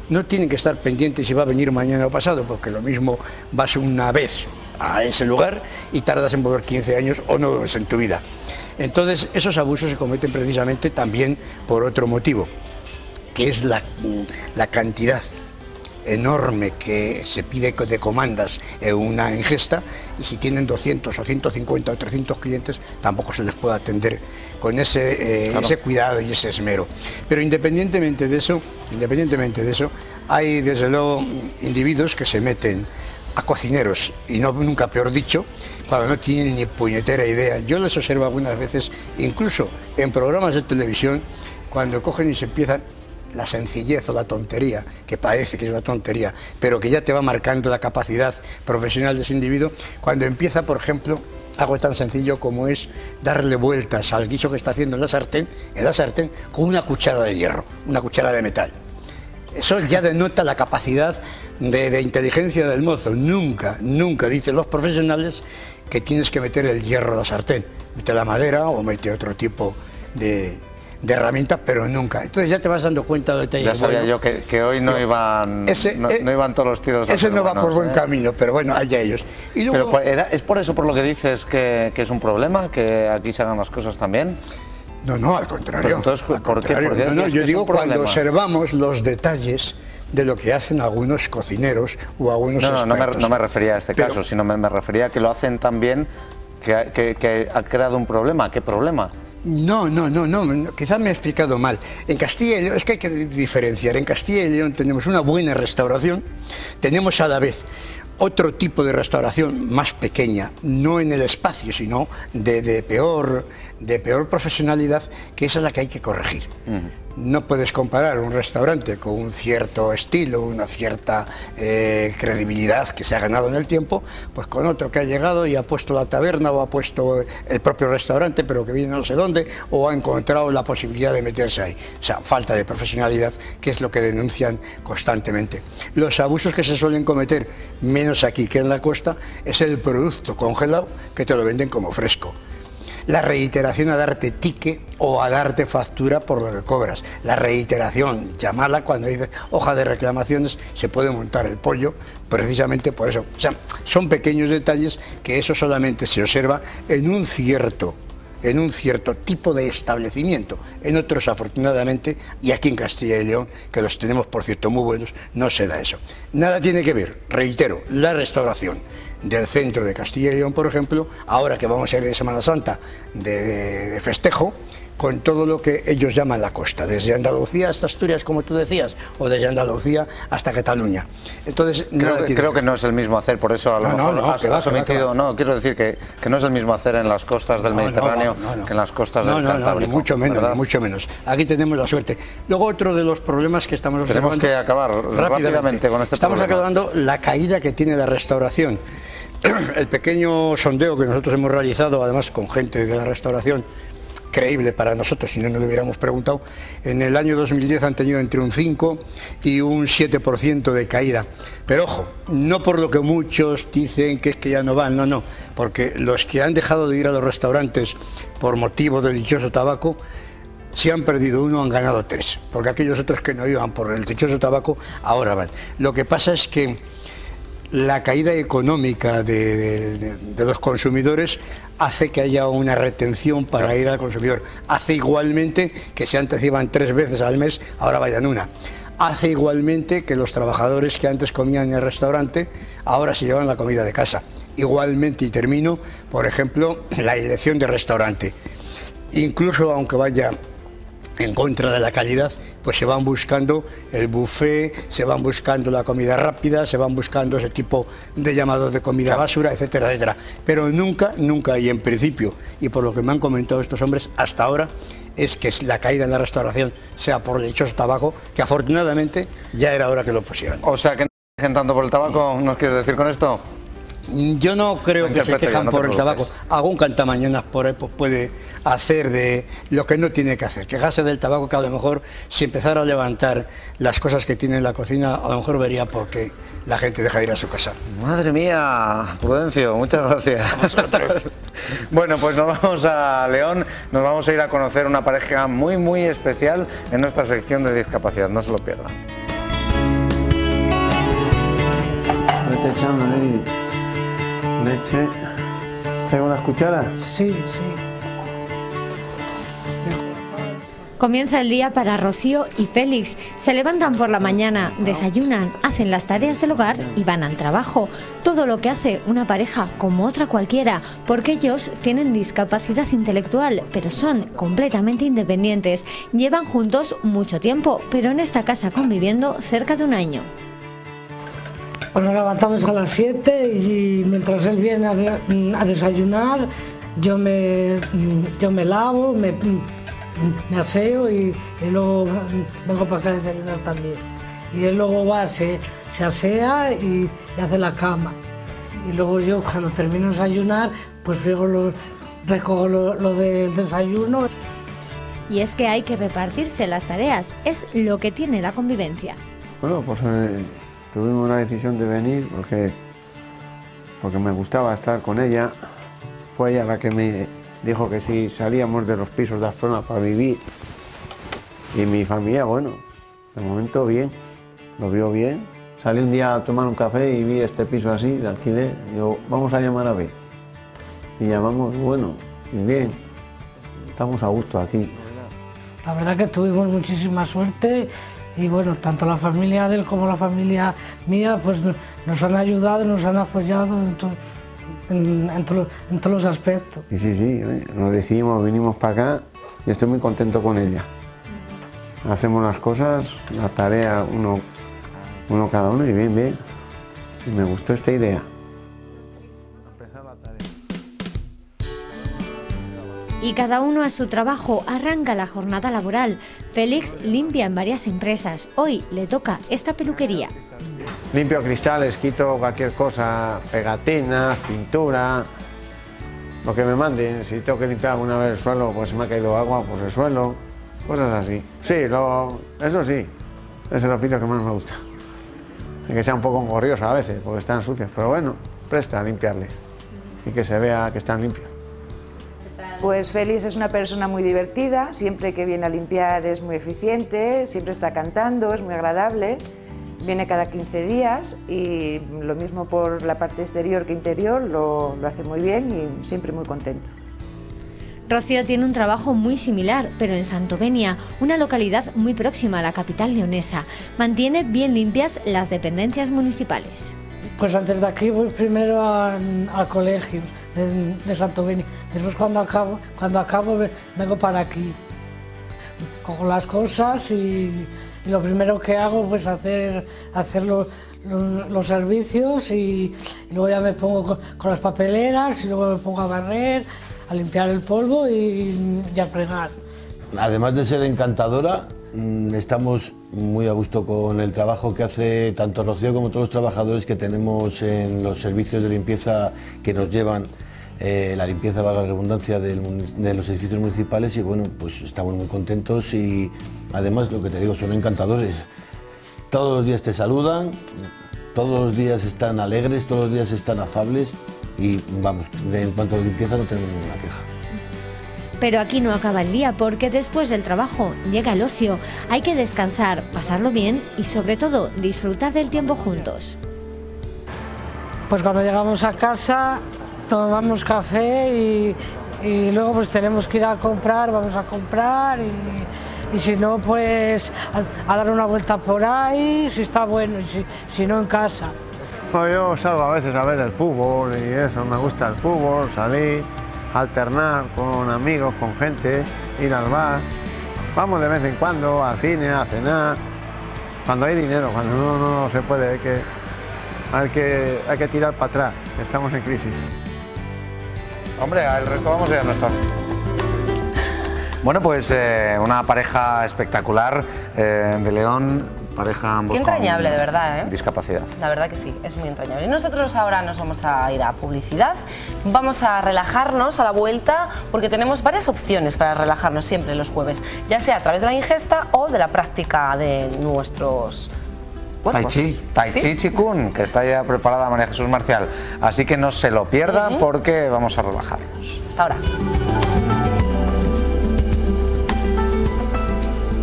No tienen que estar pendientes si va a venir mañana o pasado, porque lo mismo vas una vez a ese lugar y tardas en volver 15 años o no en tu vida. Entonces, esos abusos se cometen precisamente también por otro motivo, que es la cantidad enorme que se pide de comandas en una ingesta, y si tienen 200 o 150 o 300 clientes, tampoco se les puede atender con ese cuidado y ese esmero. Pero independientemente de eso, hay desde luego individuos que se meten a cocineros, y no nunca peor dicho, cuando no tienen ni puñetera idea. Yo les observo algunas veces, incluso en programas de televisión, cuando cogen y se empiezan la sencillez o la tontería, que parece que es una tontería, pero que ya te va marcando la capacidad profesional de ese individuo, cuando empieza, por ejemplo, algo tan sencillo como es darle vueltas al guiso que está haciendo en la sartén con una cuchara de hierro, una cuchara de metal. Eso ya denota la capacidad de inteligencia del mozo. Nunca dicen los profesionales que tienes que meter el hierro a la sartén. Mete la madera o mete otro tipo de herramientas, pero nunca. Entonces ya te vas dando cuenta de detalles. Ya sabía yo que hoy no iban todos los tiros. Ese no va por buen camino, pero bueno, allá ellos. Y luego, pero ¿es por eso por lo que dices que es un problema, que aquí se hagan las cosas también? No, al contrario. Entonces, ¿por qué? Yo digo cuando observamos los detalles de lo que hacen algunos cocineros o algunos expertos. No me refería a este caso, sino me refería a que lo hacen tan bien que ha creado un problema. ¿Qué problema? No, quizás me he explicado mal. En Castilla y León, es que hay que diferenciar. En Castilla y León tenemos una buena restauración, tenemos a la vez otro tipo de restauración más pequeña, no en el espacio, sino de peor profesionalidad, que esa es la que hay que corregir. No puedes comparar un restaurante con un cierto estilo, una cierta credibilidad que se ha ganado en el tiempo, pues con otro que ha llegado y ha puesto la taberna o ha puesto el propio restaurante, pero que viene no sé dónde, o ha encontrado la posibilidad de meterse ahí. O sea, falta de profesionalidad, que es lo que denuncian constantemente. Los abusos que se suelen cometer, menos aquí que en la costa, es el producto congelado que te lo venden como fresco. La reiteración a darte ticket o a darte factura por lo que cobras. La reiteración, llamarla cuando dices hoja de reclamaciones, se puede montar el pollo precisamente por eso. O sea, son pequeños detalles que eso solamente se observa en un cierto tipo de establecimiento. En otros, afortunadamente, y aquí en Castilla y León, que los tenemos, por cierto, muy buenos, no se da eso. Nada tiene que ver, reitero, la restauración del centro de Castilla y León, por ejemplo, ahora que vamos a ir de Semana Santa de festejo, con todo lo que ellos llaman la costa, desde Andalucía hasta Asturias, como tú decías, o desde Andalucía hasta Cataluña. Entonces, creo que no es el mismo hacer, por eso a lo mejor has omitido. No, quiero decir que no es el mismo hacer en las costas del Mediterráneo que en las costas del Cantábrico. Mucho menos. Aquí tenemos la suerte. Luego, otro de los problemas que estamos observando... Tenemos que acabar rápidamente con este problema. Estamos acabando la caída que tiene la restauración. El pequeño sondeo que nosotros hemos realizado, además con gente de la restauración, creíble para nosotros, si no nos lo hubiéramos preguntado, en el año 2010 han tenido entre un 5 y un 7% de caída. Pero ojo, no por lo que muchos dicen que es que ya no van, no, porque los que han dejado de ir a los restaurantes por motivo del dichoso tabaco, si han perdido uno, han ganado 3, porque aquellos otros que no iban por el dichoso tabaco, ahora van. Lo que pasa es que la caída económica de los consumidores hace que haya una retención para ir al consumidor. Hace igualmente que si antes iban 3 veces al mes, ahora vayan una. Hace igualmente que los trabajadores que antes comían en el restaurante, ahora se llevan la comida de casa. Igualmente, y termino, por ejemplo, la elección de restaurante. Incluso aunque vaya en contra de la calidad, pues se van buscando el buffet, se van buscando la comida rápida, se van buscando ese tipo de llamados de comida basura, etcétera, etcétera. Pero nunca, y en principio, y por lo que me han comentado estos hombres hasta ahora, es que la caída en la restauración sea por el dichoso tabaco, que afortunadamente ya era hora que lo pusieran. O sea que no se quejan tanto por el tabaco, ¿nos quieres decir con esto? Yo no creo que se quejan por el tabaco. Algún cantamañanas por ahí pues puede hacer de lo que no tiene que hacer. Quejarse del tabaco, que a lo mejor si empezara a levantar las cosas que tiene en la cocina, a lo mejor vería por qué la gente deja de ir a su casa. Madre mía, Prudencio, muchas gracias. Bueno, pues nos vamos a León, nos vamos a ir a conocer una pareja muy, muy especial en nuestra sección de discapacidad. No se lo pierdan. Vete echando ahí leche. ¿Tengo unas cucharas? Sí. Comienza el día para Rocío y Félix. Se levantan por la mañana, desayunan, hacen las tareas del hogar y van al trabajo. Todo lo que hace una pareja como otra cualquiera, porque ellos tienen discapacidad intelectual, pero son completamente independientes. Llevan juntos mucho tiempo, pero en esta casa conviviendo cerca de un año. Pues nos levantamos a las 7 y mientras él viene a desayunar, yo me lavo, me aseo y luego vengo para acá a desayunar también. Y él luego va, se asea y hace la cama. Y luego yo, cuando termino de desayunar, pues recojo lo del desayuno. Y es que hay que repartirse las tareas, es lo que tiene la convivencia. Bueno, pues tuvimos la decisión de venir porque me gustaba estar con ella. Fue ella la que me dijo que si salíamos de los pisos de Asprona para vivir. Y mi familia, bueno, de momento bien, lo vio bien. Salí un día a tomar un café y vi este piso así, de alquiler. Digo, vamos a llamar a ver. Y llamamos, bueno, y bien, estamos a gusto aquí. La verdad que tuvimos muchísima suerte y bueno, tanto la familia de él como la familia mía pues nos han ayudado, nos han apoyado en todos los aspectos. Y sí, nos decidimos, vinimos para acá y estoy muy contento con ella. Hacemos las cosas, la tarea uno cada uno y bien. Y me gustó esta idea. Y cada uno a su trabajo, arranca la jornada laboral. Félix limpia en varias empresas. Hoy le toca esta peluquería. Limpio cristales, quito cualquier cosa, pegatinas, pintura, lo que me manden. Si tengo que limpiar alguna vez el suelo, pues se me ha caído agua, pues el suelo, cosas así. Sí, eso sí, es el oficio que más me gusta. Y que sea un poco engorrioso a veces, porque están sucios, pero bueno, presta a limpiarle y que se vea que están limpios. Pues Félix es una persona muy divertida, siempre que viene a limpiar es muy eficiente, siempre está cantando, es muy agradable, viene cada 15 días y lo mismo por la parte exterior que interior, lo hace muy bien y siempre muy contento. Rocío tiene un trabajo muy similar, pero en Santovenia, una localidad muy próxima a la capital leonesa. Mantiene bien limpias las dependencias municipales. Pues antes de aquí voy primero al colegio de Santovenia. Después cuando acabo vengo para aquí. Cojo las cosas y lo primero que hago pues hacer los servicios y luego ya me pongo con las papeleras y luego me pongo a barrer, a limpiar el polvo y a fregar. Además de ser encantadora, estamos muy a gusto con el trabajo que hace tanto Rocío como todos los trabajadores que tenemos en los servicios de limpieza que nos llevan la limpieza, valga la redundancia, de los edificios municipales y bueno, pues estamos muy contentos y además lo que te digo, son encantadores. Todos los días te saludan, todos los días están alegres, todos los días están afables y vamos, en cuanto a limpieza no tenemos ninguna queja. Pero aquí no acaba el día porque después del trabajo llega el ocio. Hay que descansar, pasarlo bien y sobre todo disfrutar del tiempo juntos. Pues cuando llegamos a casa tomamos café y luego pues tenemos que ir a comprar, vamos a comprar y si no pues a dar una vuelta por ahí, si está bueno y si no en casa. Bueno, yo salgo a veces a ver el fútbol y eso, me gusta el fútbol, salir, alternar con amigos, con gente, ir al bar. Vamos de vez en cuando al cine, a cenar, cuando hay dinero, cuando no se puede, hay que tirar para atrás, estamos en crisis. Hombre, el resto vamos a ir a nuestro. Bueno, pues una pareja espectacular de León, pareja ambos Qué entrañable, de verdad, ¿eh? Discapacidad. La verdad que sí, es muy entrañable. Y nosotros ahora nos vamos a ir a publicidad, vamos a relajarnos a la vuelta porque tenemos varias opciones para relajarnos siempre los jueves, ya sea a través de la ingesta o de la práctica de nuestros cuerpos. Tai Chi Chikun, que está ya preparada María Jesús Marcial. Así que no se lo pierdan porque vamos a relajarnos. Hasta ahora.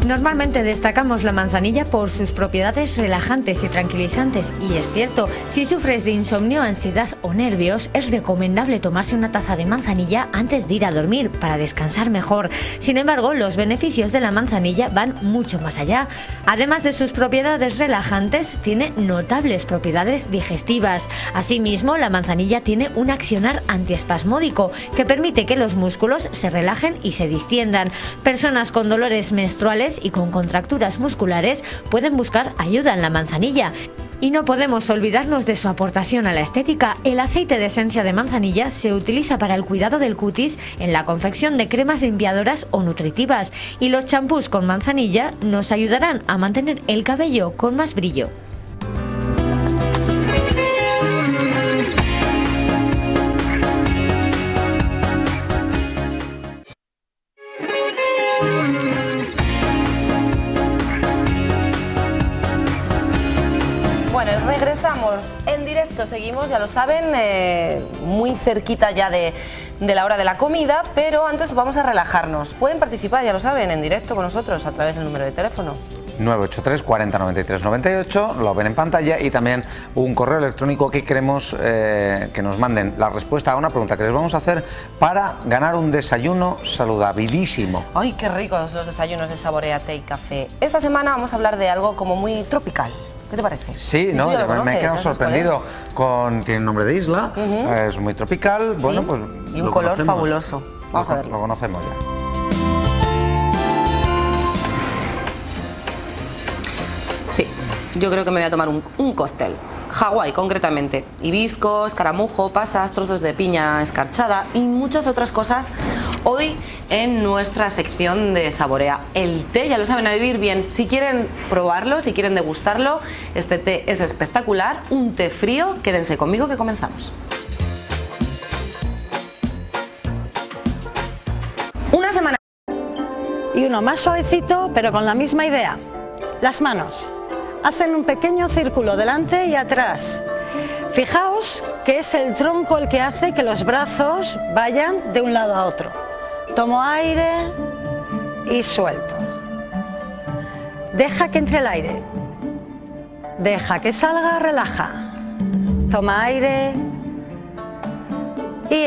Normalmente destacamos la manzanilla por sus propiedades relajantes y tranquilizantes y es cierto, si sufres de insomnio, ansiedad o nervios es recomendable tomarse una taza de manzanilla antes de ir a dormir para descansar mejor. Sin embargo, los beneficios de la manzanilla van mucho más allá. Además de sus propiedades relajantes, tiene notables propiedades digestivas. Asimismo, la manzanilla tiene un accionar antiespasmódico que permite que los músculos se relajen y se distiendan. Personas con dolores menstruales y con contracturas musculares pueden buscar ayuda en la manzanilla. Y no podemos olvidarnos de su aportación a la estética. El aceite de esencia de manzanilla se utiliza para el cuidado del cutis en la confección de cremas limpiadoras o nutritivas, y los champús con manzanilla nos ayudarán a mantener el cabello con más brillo. Regresamos en directo, seguimos, ya lo saben, muy cerquita ya de la hora de la comida, pero antes vamos a relajarnos. Pueden participar, ya lo saben, en directo con nosotros a través del número de teléfono. 983 40 93 98, lo ven en pantalla, y también un correo electrónico que queremos que nos manden la respuesta a una pregunta que les vamos a hacer para ganar un desayuno saludabilísimo. ¡Ay, qué ricos los desayunos de Saborea Té y Café! Esta semana vamos a hablar de algo como muy tropical. ¿Qué te parece? Sí, no, me he quedado sorprendido tiene nombre de isla, es muy tropical, sí, bueno, pues y un color fabuloso. Vamos a verlo. Lo conocemos ya. Sí, yo creo que me voy a tomar un cóctel. Hawái, concretamente. Hibisco, escaramujo, pasas, trozos de piña escarchada y muchas otras cosas hoy en nuestra sección de Saborea. El té, ya lo saben, a vivir bien. Si quieren probarlo, si quieren degustarlo, este té es espectacular. Un té frío. Quédense conmigo que comenzamos. Una semana. Y uno más suavecito, pero con la misma idea. Las manos. Hacen un pequeño círculo delante y atrás. Fijaos que es el tronco el que hace que los brazos vayan de un lado a otro. Tomo aire y suelto. Deja que entre el aire. Deja que salga, relaja. Toma aire. Y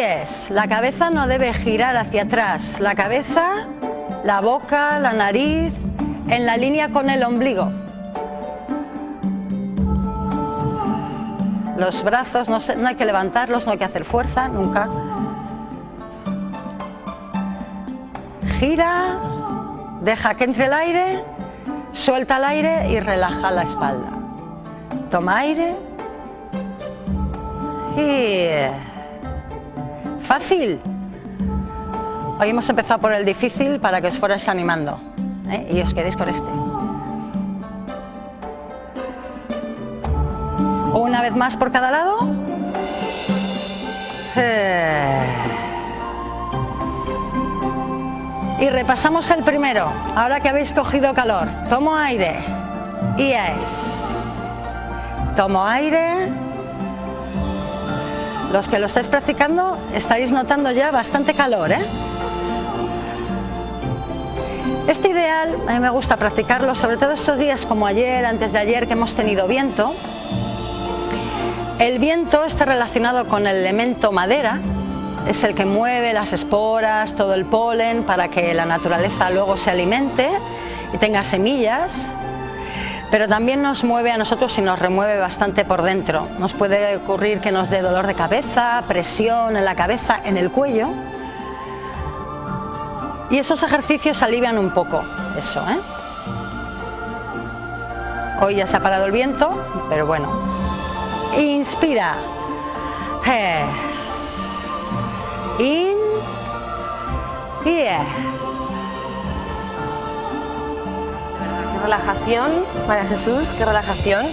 la cabeza no debe girar hacia atrás. La cabeza, la boca, la nariz, en la línea con el ombligo. Los brazos no hay que levantarlos, no hay que hacer fuerza, nunca. Gira, deja que entre el aire, suelta el aire y relaja la espalda. Toma aire. Y... fácil. Hoy hemos empezado por el difícil para que os fuerais animando, y os quedéis con este. Una vez más por cada lado. Y repasamos el primero. Ahora que habéis cogido calor. Tomo aire. Y tomo aire. Los que lo estáis practicando estaréis notando ya bastante calor, Es ideal, a mí me gusta practicarlo, sobre todo estos días como ayer, antes de ayer, que hemos tenido viento. El viento está relacionado con el elemento madera, es el que mueve las esporas, todo el polen, para que la naturaleza luego se alimente y tenga semillas, pero también nos mueve a nosotros y nos remueve bastante por dentro. Nos puede ocurrir que nos dé dolor de cabeza, presión en la cabeza, en el cuello, y esos ejercicios alivian un poco eso, Hoy ya se ha parado el viento, pero bueno. Inspira. In. Y Qué relajación, María Jesús, qué relajación.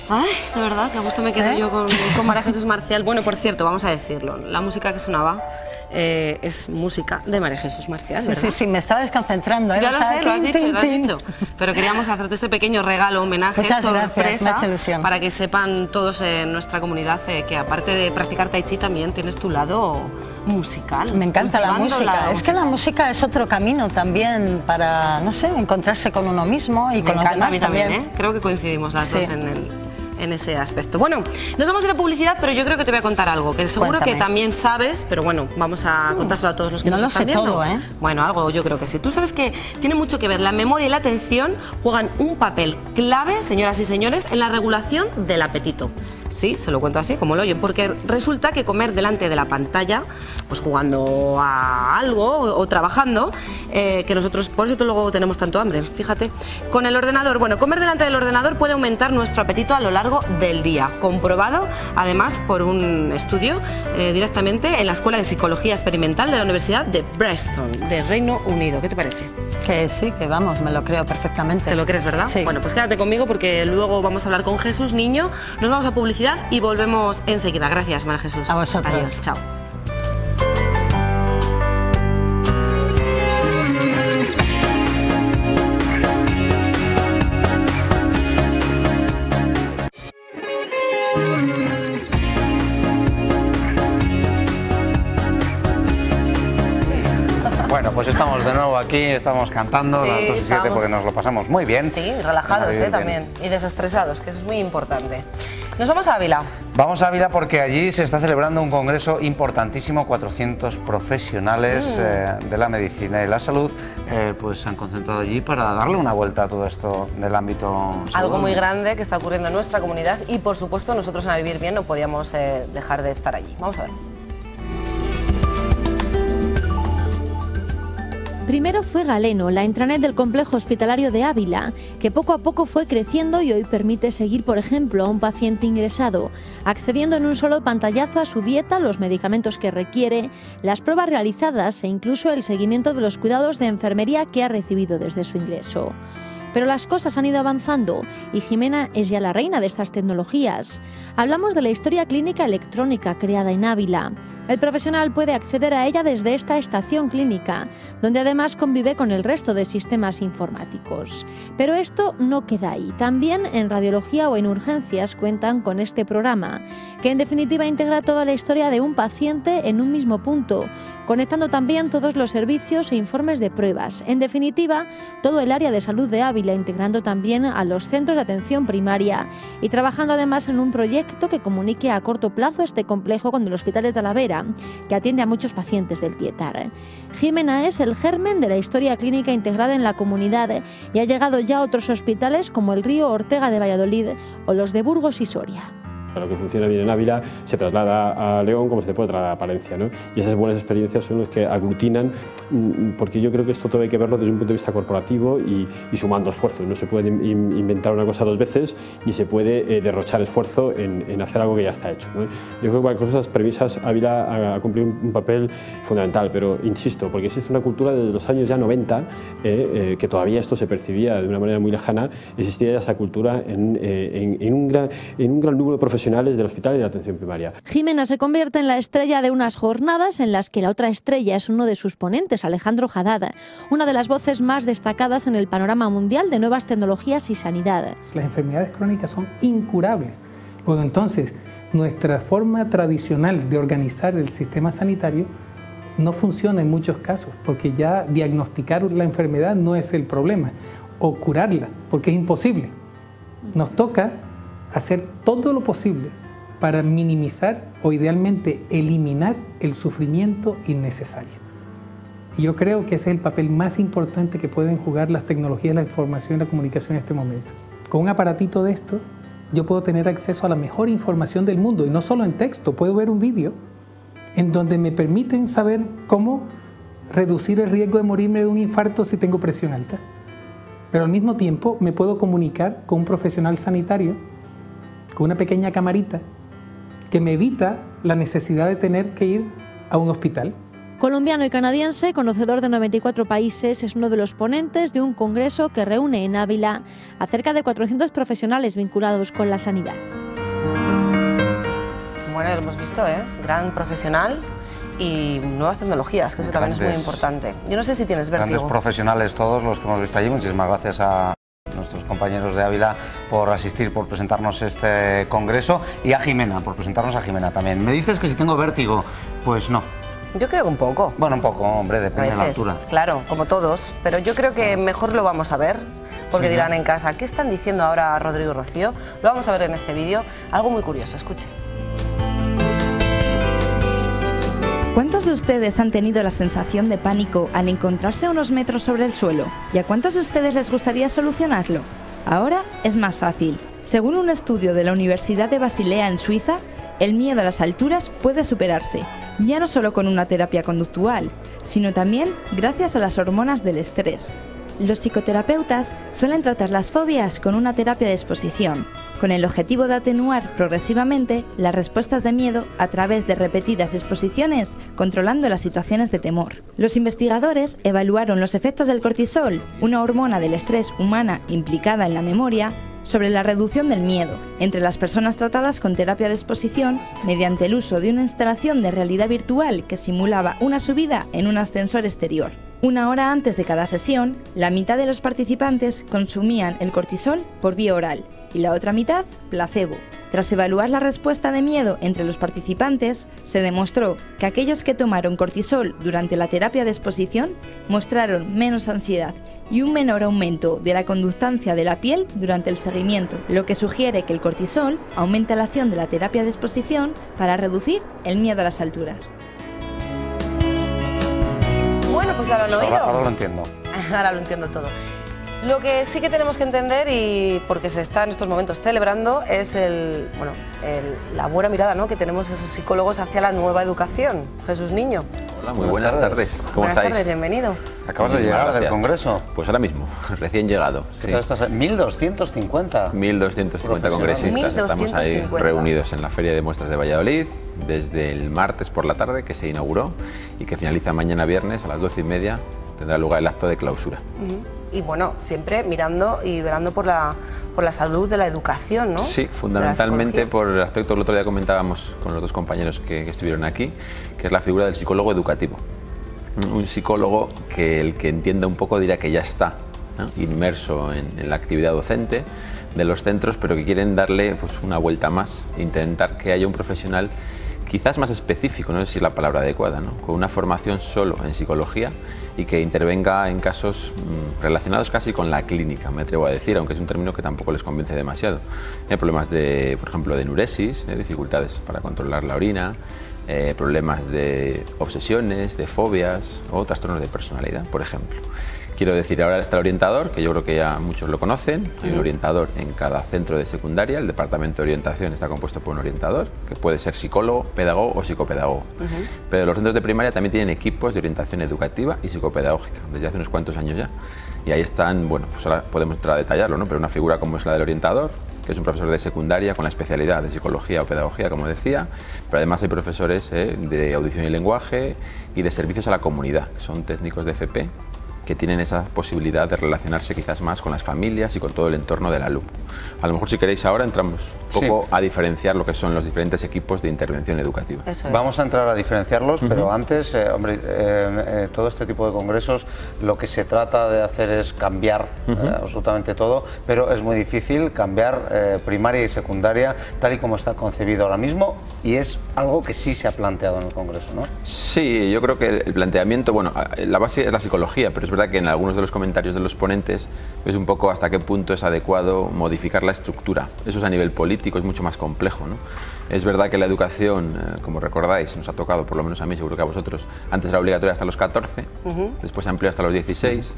Ay, de verdad, que a gusto me quedo yo con María Jesús Marcial. Bueno, por cierto, vamos a decirlo, la música que sonaba es música de María Jesús Marcial, ¿verdad? Sí, me estaba desconcentrando. Ya lo sé, lo has dicho. Pero queríamos hacerte este pequeño regalo, homenaje, sorpresa, para que sepan todos en nuestra comunidad que aparte de practicar tai chi también tienes tu lado musical. Me encanta la música. Es que la música es otro camino también para, no sé, encontrarse con uno mismo y con los demás. A mí también. Creo que coincidimos las dos en ese aspecto. Bueno, nos vamos a ir a publicidad, pero yo creo que te voy a contar algo que seguro que también sabes, pero bueno, vamos a contárselo a todos los que nos están viendo. No lo sé todo, Bueno, algo yo creo que sí. Tú sabes que tiene mucho que ver, la memoria y la atención juegan un papel clave, señoras y señores, en la regulación del apetito. Sí, se lo cuento así, como lo oyen, porque resulta que comer delante de la pantalla, pues jugando a algo o trabajando, que nosotros por eso luego tenemos tanto hambre, fíjate. Con el ordenador, bueno, comer delante del ordenador puede aumentar nuestro apetito a lo largo del día, comprobado además por un estudio directamente en la Escuela de Psicología Experimental de la Universidad de Bristol, de Reino Unido. ¿Qué te parece? Que sí, que vamos, me lo creo perfectamente. ¿Te lo crees, verdad? Sí. Bueno, pues quédate conmigo porque luego vamos a hablar con Jesús Niño, nos vamos a publicidad y volvemos enseguida. Gracias, María Jesús. A vosotros. Adiós, chao. Bueno, pues estamos de nuevo aquí, estamos cantando Sí, las 2 y 7 estamos- porque nos lo pasamos muy bien. Sí, relajados Muy bien. también y desestresados, que eso es muy importante. Nos vamos a Ávila. Vamos a Ávila porque allí se está celebrando un congreso importantísimo, 400 profesionales de la medicina y la salud pues se han concentrado allí para darle una vuelta a todo esto del ámbito salud. Algo muy grande que está ocurriendo en nuestra comunidad y por supuesto nosotros en A Vivir Bien no podíamos dejar de estar allí. Vamos a ver. Primero fue Galeno, la intranet del complejo hospitalario de Ávila, que poco a poco fue creciendo y hoy permite seguir, por ejemplo, a un paciente ingresado, accediendo en un solo pantallazo a su dieta, los medicamentos que requiere, las pruebas realizadas e incluso el seguimiento de los cuidados de enfermería que ha recibido desde su ingreso. Pero las cosas han ido avanzando y Jimena es ya la reina de estas tecnologías. Hablamos de la historia clínica electrónica creada en Ávila. El profesional puede acceder a ella desde esta estación clínica, donde además convive con el resto de sistemas informáticos. Pero esto no queda ahí. También en radiología o en urgencias cuentan con este programa, que en definitiva integra toda la historia de un paciente en un mismo punto, conectando también todos los servicios e informes de pruebas. En definitiva, todo el área de salud de Ávila, integrando también a los centros de atención primaria y trabajando además en un proyecto que comunique a corto plazo este complejo con el Hospital de Talavera, que atiende a muchos pacientes del Tietar. Jimena es el germen de la historia clínica integrada en la comunidad y ha llegado ya a otros hospitales como el Río Ortega de Valladolid o los de Burgos y Soria. Lo que funciona bien en Ávila se traslada a León como se puede trasladar a Palencia, ¿no? Y esas buenas experiencias son los que aglutinan, porque yo creo que esto todo hay que verlo desde un punto de vista corporativo y sumando esfuerzos. No se puede inventar una cosa 2 veces ni se puede derrochar esfuerzo en hacer algo que ya está hecho, ¿no? Yo creo que con esas premisas Ávila ha cumplido un papel fundamental, pero insisto, porque existe una cultura desde los años ya 90 que todavía esto se percibía de una manera muy lejana, existía ya esa cultura en un gran número de profesionales del hospital y de la atención primaria. Jimena se convierte en la estrella de unas jornadas en las que la otra estrella es uno de sus ponentes, Alejandro Haddad, una de las voces más destacadas en el panorama mundial de nuevas tecnologías y sanidad. Las enfermedades crónicas son incurables. Luego entonces, nuestra forma tradicional de organizar el sistema sanitario no funciona en muchos casos, porque ya diagnosticar la enfermedad no es el problema, o curarla, porque es imposible. Nos toca hacer todo lo posible para minimizar o idealmente eliminar el sufrimiento innecesario. Y yo creo que ese es el papel más importante que pueden jugar las tecnologías de la información y la comunicación en este momento. Con un aparatito de esto, yo puedo tener acceso a la mejor información del mundo, y no solo en texto, puedo ver un vídeo en donde me permiten saber cómo reducir el riesgo de morirme de un infarto si tengo presión alta. Pero al mismo tiempo me puedo comunicar con un profesional sanitario con una pequeña camarita que me evita la necesidad de tener que ir a un hospital. Colombiano y canadiense, conocedor de 94 países, es uno de los ponentes de un congreso que reúne en Ávila a cerca de 400 profesionales vinculados con la sanidad. Bueno, lo hemos visto, gran profesional y nuevas tecnologías, que eso también es muy importante. Yo no sé si tienes vértigo. Grandes profesionales todos los que hemos visto allí. Muchísimas gracias a nuestros compañeros de Ávila por asistir, por presentarnos este congreso, y a Jimena, por presentarnos a Jimena también. Me dices que si tengo vértigo, pues no. Yo creo que un poco. Bueno, un poco, hombre, depende de la altura. Claro, como todos, pero yo creo que mejor lo vamos a ver, porque Sí, dirán en casa, ¿qué están diciendo ahora Rodrigo y Rocío? Lo vamos a ver en este vídeo, algo muy curioso, escuche. ¿Cuántos de ustedes han tenido la sensación de pánico al encontrarse a unos metros sobre el suelo? ¿Y a cuántos de ustedes les gustaría solucionarlo? Ahora es más fácil. Según un estudio de la Universidad de Basilea en Suiza, el miedo a las alturas puede superarse, ya no solo con una terapia conductual, sino también gracias a las hormonas del estrés. Los psicoterapeutas suelen tratar las fobias con una terapia de exposición, con el objetivo de atenuar progresivamente las respuestas de miedo a través de repetidas exposiciones, controlando las situaciones de temor. Los investigadores evaluaron los efectos del cortisol, una hormona del estrés humana implicada en la memoria, sobre la reducción del miedo entre las personas tratadas con terapia de exposición mediante el uso de una instalación de realidad virtual que simulaba una subida en un ascensor exterior. 1 hora antes de cada sesión, la mitad de los participantes consumían el cortisol por vía oral y la otra mitad placebo. Tras evaluar la respuesta de miedo entre los participantes, se demostró que aquellos que tomaron cortisol durante la terapia de exposición mostraron menos ansiedad y un menor aumento de la conductancia de la piel durante el seguimiento, lo que sugiere que el cortisol aumenta la acción de la terapia de exposición para reducir el miedo a las alturas. Bueno, pues ahora lo he oído. Ahora lo entiendo. Ahora lo entiendo todo. Lo que sí que tenemos que entender, y porque se está en estos momentos celebrando, es la buena mirada, ¿no?, que tenemos esos psicólogos hacia la nueva educación. Jesús Niño. Hola, muy buenas tardes. ¿Cómo buenas estáis? Tardes, bienvenido. Acabas de llegar del Congreso. Pues ahora mismo, recién llegado. ¿Qué tal estás? 1.250. 1.250 congresistas. Estamos ahí reunidos en la Feria de Muestras de Valladolid desde el martes por la tarde, que se inauguró y que finaliza mañana viernes a las 12:30. Tendrá lugar el acto de clausura. Y bueno, siempre mirando y velando por la salud de la educación, ¿no? Sí, fundamentalmente por el aspecto que el otro día comentábamos con los dos compañeros que estuvieron aquí, que es la figura del psicólogo educativo. Un psicólogo que el que entienda un poco dirá que ya está, ¿no?, inmerso en la actividad docente de los centros, pero que quieren darle pues una vuelta más, intentar que haya un profesional quizás más específico, no sé si es la palabra adecuada, ¿no?, con una formación solo en psicología y que intervenga en casos relacionados casi con la clínica, me atrevo a decir, aunque es un término que tampoco les convence demasiado. Hay problemas de, por ejemplo, de enuresis, dificultades para controlar la orina, problemas de obsesiones, de fobias o trastornos de personalidad, por ejemplo. Quiero decir, ahora está el orientador, que yo creo que ya muchos lo conocen. Hay un orientador en cada centro de secundaria. El departamento de orientación está compuesto por un orientador, que puede ser psicólogo, pedagogo o psicopedagogo. Pero los centros de primaria también tienen equipos de orientación educativa y psicopedagógica, desde hace unos cuantos años ya. Y ahí están, bueno, pues ahora podemos entrar a detallarlo, ¿no?, pero una figura como es la del orientador, que es un profesor de secundaria con la especialidad de psicología o pedagogía, como decía, pero además hay profesores de audición y lenguaje y de servicios a la comunidad, que son técnicos de FP, que tienen esa posibilidad de relacionarse quizás más con las familias y con todo el entorno del alumno. A lo mejor, si queréis, ahora entramos un poco a diferenciar lo que son los diferentes equipos de intervención educativa. Vamos a entrar a diferenciarlos, pero antes, todo este tipo de congresos, lo que se trata de hacer es cambiar absolutamente todo, pero es muy difícil cambiar primaria y secundaria tal y como está concebido ahora mismo, y es algo que sí se ha planteado en el Congreso, ¿no? Sí, yo creo que el planteamiento, bueno, la base es la psicología, pero es verdad que en algunos de los comentarios de los ponentes ves un poco hasta qué punto es adecuado modificar la estructura. Eso es a nivel político, es mucho más complejo, ¿no? Es verdad que la educación, como recordáis, nos ha tocado, por lo menos a mí, seguro que a vosotros, antes era obligatoria hasta los 14, después se amplió hasta los 16,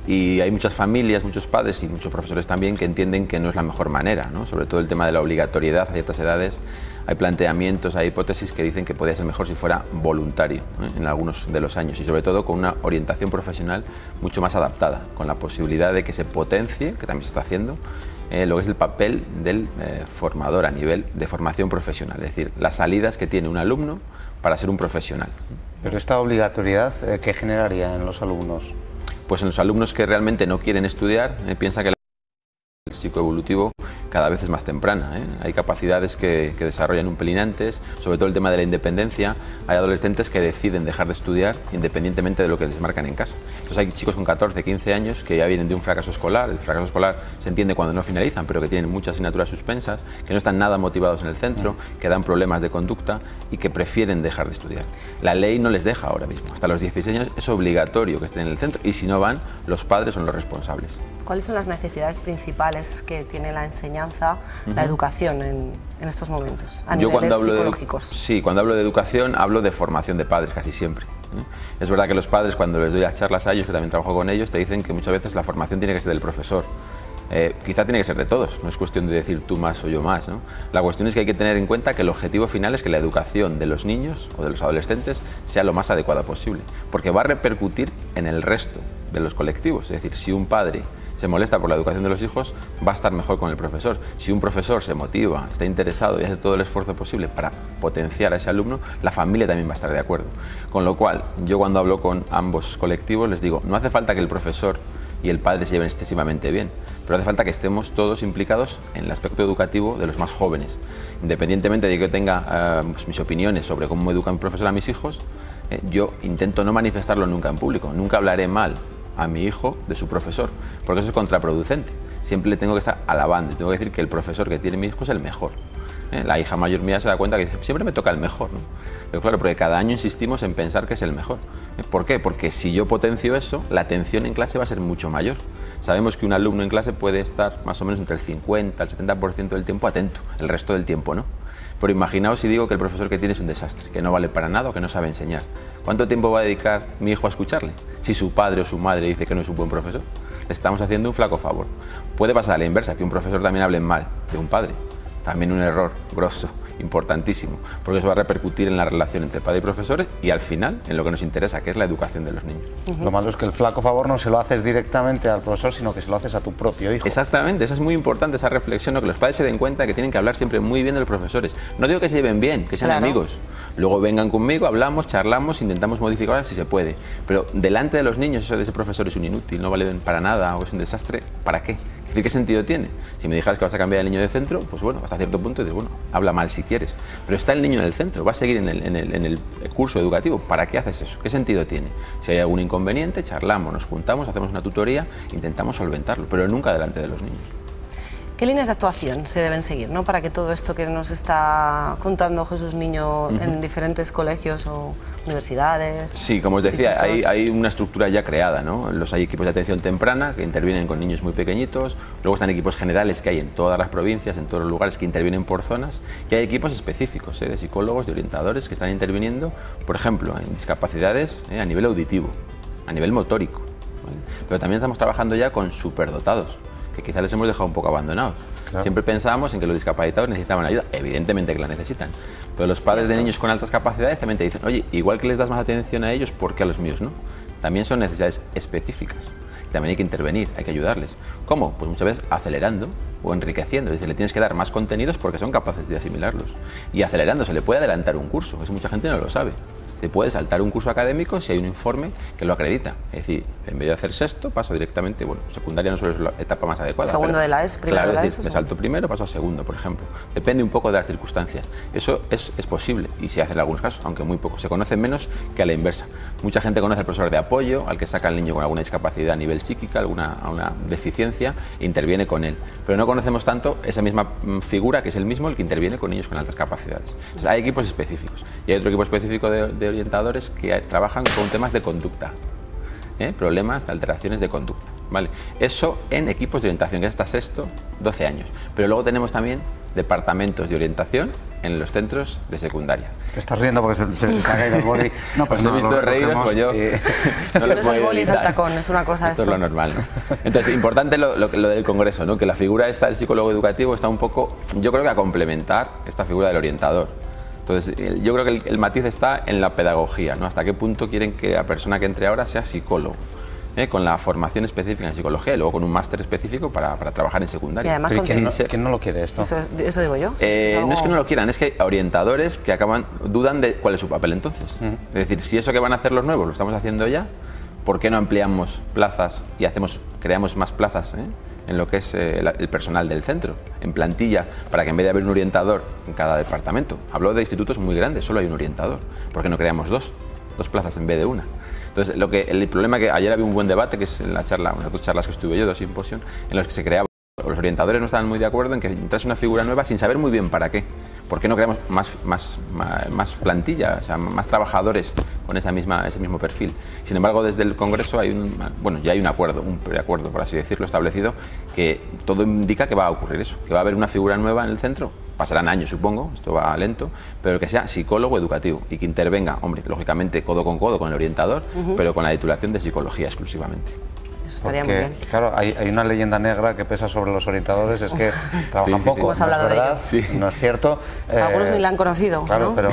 y hay muchas familias, muchos padres y muchos profesores también que entienden que no es la mejor manera, ¿no? Sobre todo el tema de la obligatoriedad a ciertas edades. Hay planteamientos, hay hipótesis que dicen que podría ser mejor si fuera voluntario, en algunos de los años, y sobre todo con una orientación profesional mucho más adaptada, con la posibilidad de que se potencie, que también se está haciendo, lo que es el papel del formador a nivel de formación profesional, es decir, las salidas que tiene un alumno para ser un profesional. Pero esta obligatoriedad, ¿qué generaría en los alumnos? Pues en los alumnos que realmente no quieren estudiar, piensa que el psicoevolutivo cada vez es más temprana, Hay capacidades que desarrollan un pelín antes, sobre todo el tema de la independencia. Hay adolescentes que deciden dejar de estudiar independientemente de lo que les marcan en casa. Entonces hay chicos con 14, 15 años que ya vienen de un fracaso escolar. El fracaso escolar se entiende cuando no finalizan, pero que tienen muchas asignaturas suspensas, que no están nada motivados en el centro, que dan problemas de conducta y que prefieren dejar de estudiar. La ley no les deja ahora mismo. Hasta los 16 años es obligatorio que estén en el centro, y si no van, los padres son los responsables. ¿Cuáles son las necesidades principales que tiene la enseñanza, la educación en estos momentos, a niveles psicológicos? Cuando hablo de educación, hablo de formación de padres casi siempre. Es verdad que los padres, cuando les doy las charlas a ellos, que también trabajo con ellos, te dicen que muchas veces la formación tiene que ser del profesor, Quizá tiene que ser de todos, no es cuestión de decir tú más o yo más, ¿no? La cuestión es que hay que tener en cuenta que el objetivo final es que la educación de los niños o de los adolescentes sea lo más adecuada posible, porque va a repercutir en el resto de los colectivos. Es decir, si un padre se molesta por la educación de los hijos, va a estar mejor con el profesor. Si un profesor se motiva, está interesado y hace todo el esfuerzo posible para potenciar a ese alumno, la familia también va a estar de acuerdo. Con lo cual, yo cuando hablo con ambos colectivos les digo, no hace falta que el profesor y el padre se lleven excesivamente bien, pero hace falta que estemos todos implicados en el aspecto educativo de los más jóvenes. Independientemente de que yo tenga pues, mis opiniones sobre cómo educa un profesor a mis hijos, yo intento no manifestarlo nunca en público, nunca hablaré mal a mi hijo de su profesor, porque eso es contraproducente. Siempre le tengo que estar alabando y tengo que decir que el profesor que tiene mi hijo es el mejor. La hija mayor mía se da cuenta que siempre me toca el mejor, ¿no? Pero claro, porque cada año insistimos en pensar que es el mejor. ¿Por qué? Porque si yo potencio eso, la atención en clase va a ser mucho mayor. Sabemos que un alumno en clase puede estar más o menos entre el 50 al 70% del tiempo atento, el resto del tiempo no. Pero imaginaos si digo que el profesor que tiene es un desastre, que no vale para nada o que no sabe enseñar. ¿Cuánto tiempo va a dedicar mi hijo a escucharle? Si su padre o su madre dice que no es un buen profesor, le estamos haciendo un flaco favor. Puede pasar a la inversa, que un profesor también hable mal de un padre. También un error grosso, importantísimo, porque eso va a repercutir en la relación entre padre y profesores y al final en lo que nos interesa, que es la educación de los niños. Lo malo es que el flaco favor no se lo haces directamente al profesor, sino que se lo haces a tu propio hijo. Exactamente, eso es muy importante, esa reflexión, ¿no? Que los padres se den cuenta que tienen que hablar siempre muy bien de los profesores. No digo que se lleven bien, que sean amigos. Luego vengan conmigo, hablamos, charlamos, intentamos modificar si se puede. Pero delante de los niños eso de ese profesor es un inútil, no vale para nada o es un desastre, ¿para qué? Es decir, ¿qué sentido tiene? Si me dijeras que vas a cambiar el niño de centro, pues bueno, hasta cierto punto dices, bueno, habla mal si quieres. Pero está el niño en el centro, va a seguir en el curso educativo. ¿Para qué haces eso? ¿Qué sentido tiene? Si hay algún inconveniente, charlamos, nos juntamos, hacemos una tutoría, intentamos solventarlo, pero nunca delante de los niños. ¿Qué líneas de actuación se deben seguir, ¿no? Para que todo esto que nos está contando Jesús Niño en diferentes colegios o universidades? Sí, como os decía, hay una estructura ya creada, ¿no? Hay equipos de atención temprana que intervienen con niños muy pequeñitos, luego están equipos generales que hay en todas las provincias, en todos los lugares que intervienen por zonas, y hay equipos específicos de psicólogos, de orientadores que están interviniendo, por ejemplo, en discapacidades a nivel auditivo, a nivel motórico, ¿vale? Pero también estamos trabajando ya con superdotados, que quizá les hemos dejado un poco abandonados. Claro. Siempre pensábamos en que los discapacitados necesitaban ayuda, evidentemente que la necesitan, pero los padres de niños con altas capacidades también te dicen, oye, igual que les das más atención a ellos, ¿por qué a los míos no? También son necesidades específicas, también hay que intervenir, hay que ayudarles. ¿Cómo? Pues muchas veces acelerando o enriqueciendo, es decir, le tienes que dar más contenidos porque son capaces de asimilarlos. Y acelerando, se le puede adelantar un curso, eso mucha gente no lo sabe. Te puede saltar un curso académico si hay un informe que lo acredita. Es decir, en vez de hacer sexto, paso directamente, bueno, secundaria no suele ser la etapa más adecuada. Segundo de la ESO, primero claro, de la es decir, ESO. me salto primero, paso a segundo, por ejemplo. Depende un poco de las circunstancias. Eso es posible y se hace en algunos casos, aunque muy poco. Se conoce menos que a la inversa. Mucha gente conoce al profesor de apoyo, al que saca al niño con alguna discapacidad a nivel psíquica, alguna deficiencia, e interviene con él. Pero no conocemos tanto esa misma figura, que es el mismo el que interviene con niños con altas capacidades. Entonces, hay equipos específicos. Y hay otro equipo específico de orientadores que trabajan con temas de conducta, problemas de alteraciones de conducta, ¿vale? Eso en equipos de orientación, que es hasta sexto, 12 años. Pero luego tenemos también departamentos de orientación en los centros de secundaria. Te estás riendo porque se te ha caído el boli. No, pues he visto reíros, pues yo no lo puedo boli es al tacón, es una cosa esto es lo normal, ¿no? Entonces, importante lo del congreso, ¿no? Que la figura esta del psicólogo educativo está un poco, yo creo que a complementar esta figura del orientador. Entonces, yo creo que el matiz está en la pedagogía, ¿no? Hasta qué punto quieren que la persona que entre ahora sea psicólogo, con la formación específica en psicología y luego con un máster específico para trabajar en secundaria. Y además, ¿quién no lo quiere esto? Eso digo yo. No es que no lo quieran, es que hay orientadores que dudan de cuál es su papel entonces. Es decir, si eso que van a hacer los nuevos lo estamos haciendo ya, ¿por qué no ampliamos plazas y creamos más plazas en lo que es el personal del centro, en plantilla, para que en vez de haber un orientador en cada departamento? Hablo de institutos muy grandes, solo hay un orientador. ¿Por qué no creamos dos plazas en vez de una? Entonces, el problema que ayer había un buen debate, que es en las dos charlas que estuve yo, 2 simposios, en los que se creaba, los orientadores no estaban muy de acuerdo en que entrase una figura nueva sin saber muy bien para qué. ¿Por qué no creamos más plantilla, o sea, más trabajadores con ese mismo perfil? Sin embargo, desde el Congreso ya hay un acuerdo, un preacuerdo, por así decirlo, establecido, que todo indica que va a ocurrir eso, que va a haber una figura nueva en el centro. Pasarán años, supongo, esto va lento, pero que sea psicólogo educativo y que intervenga, hombre, lógicamente codo con el orientador, pero con la titulación de psicología exclusivamente. Eso Estaría muy bien. Claro, hay una leyenda negra que pesa sobre los orientadores, es que trabajan poco. Hemos hablado no es verdad, de ello. No es cierto. Algunos ni la han conocido, claro, ¿no? pero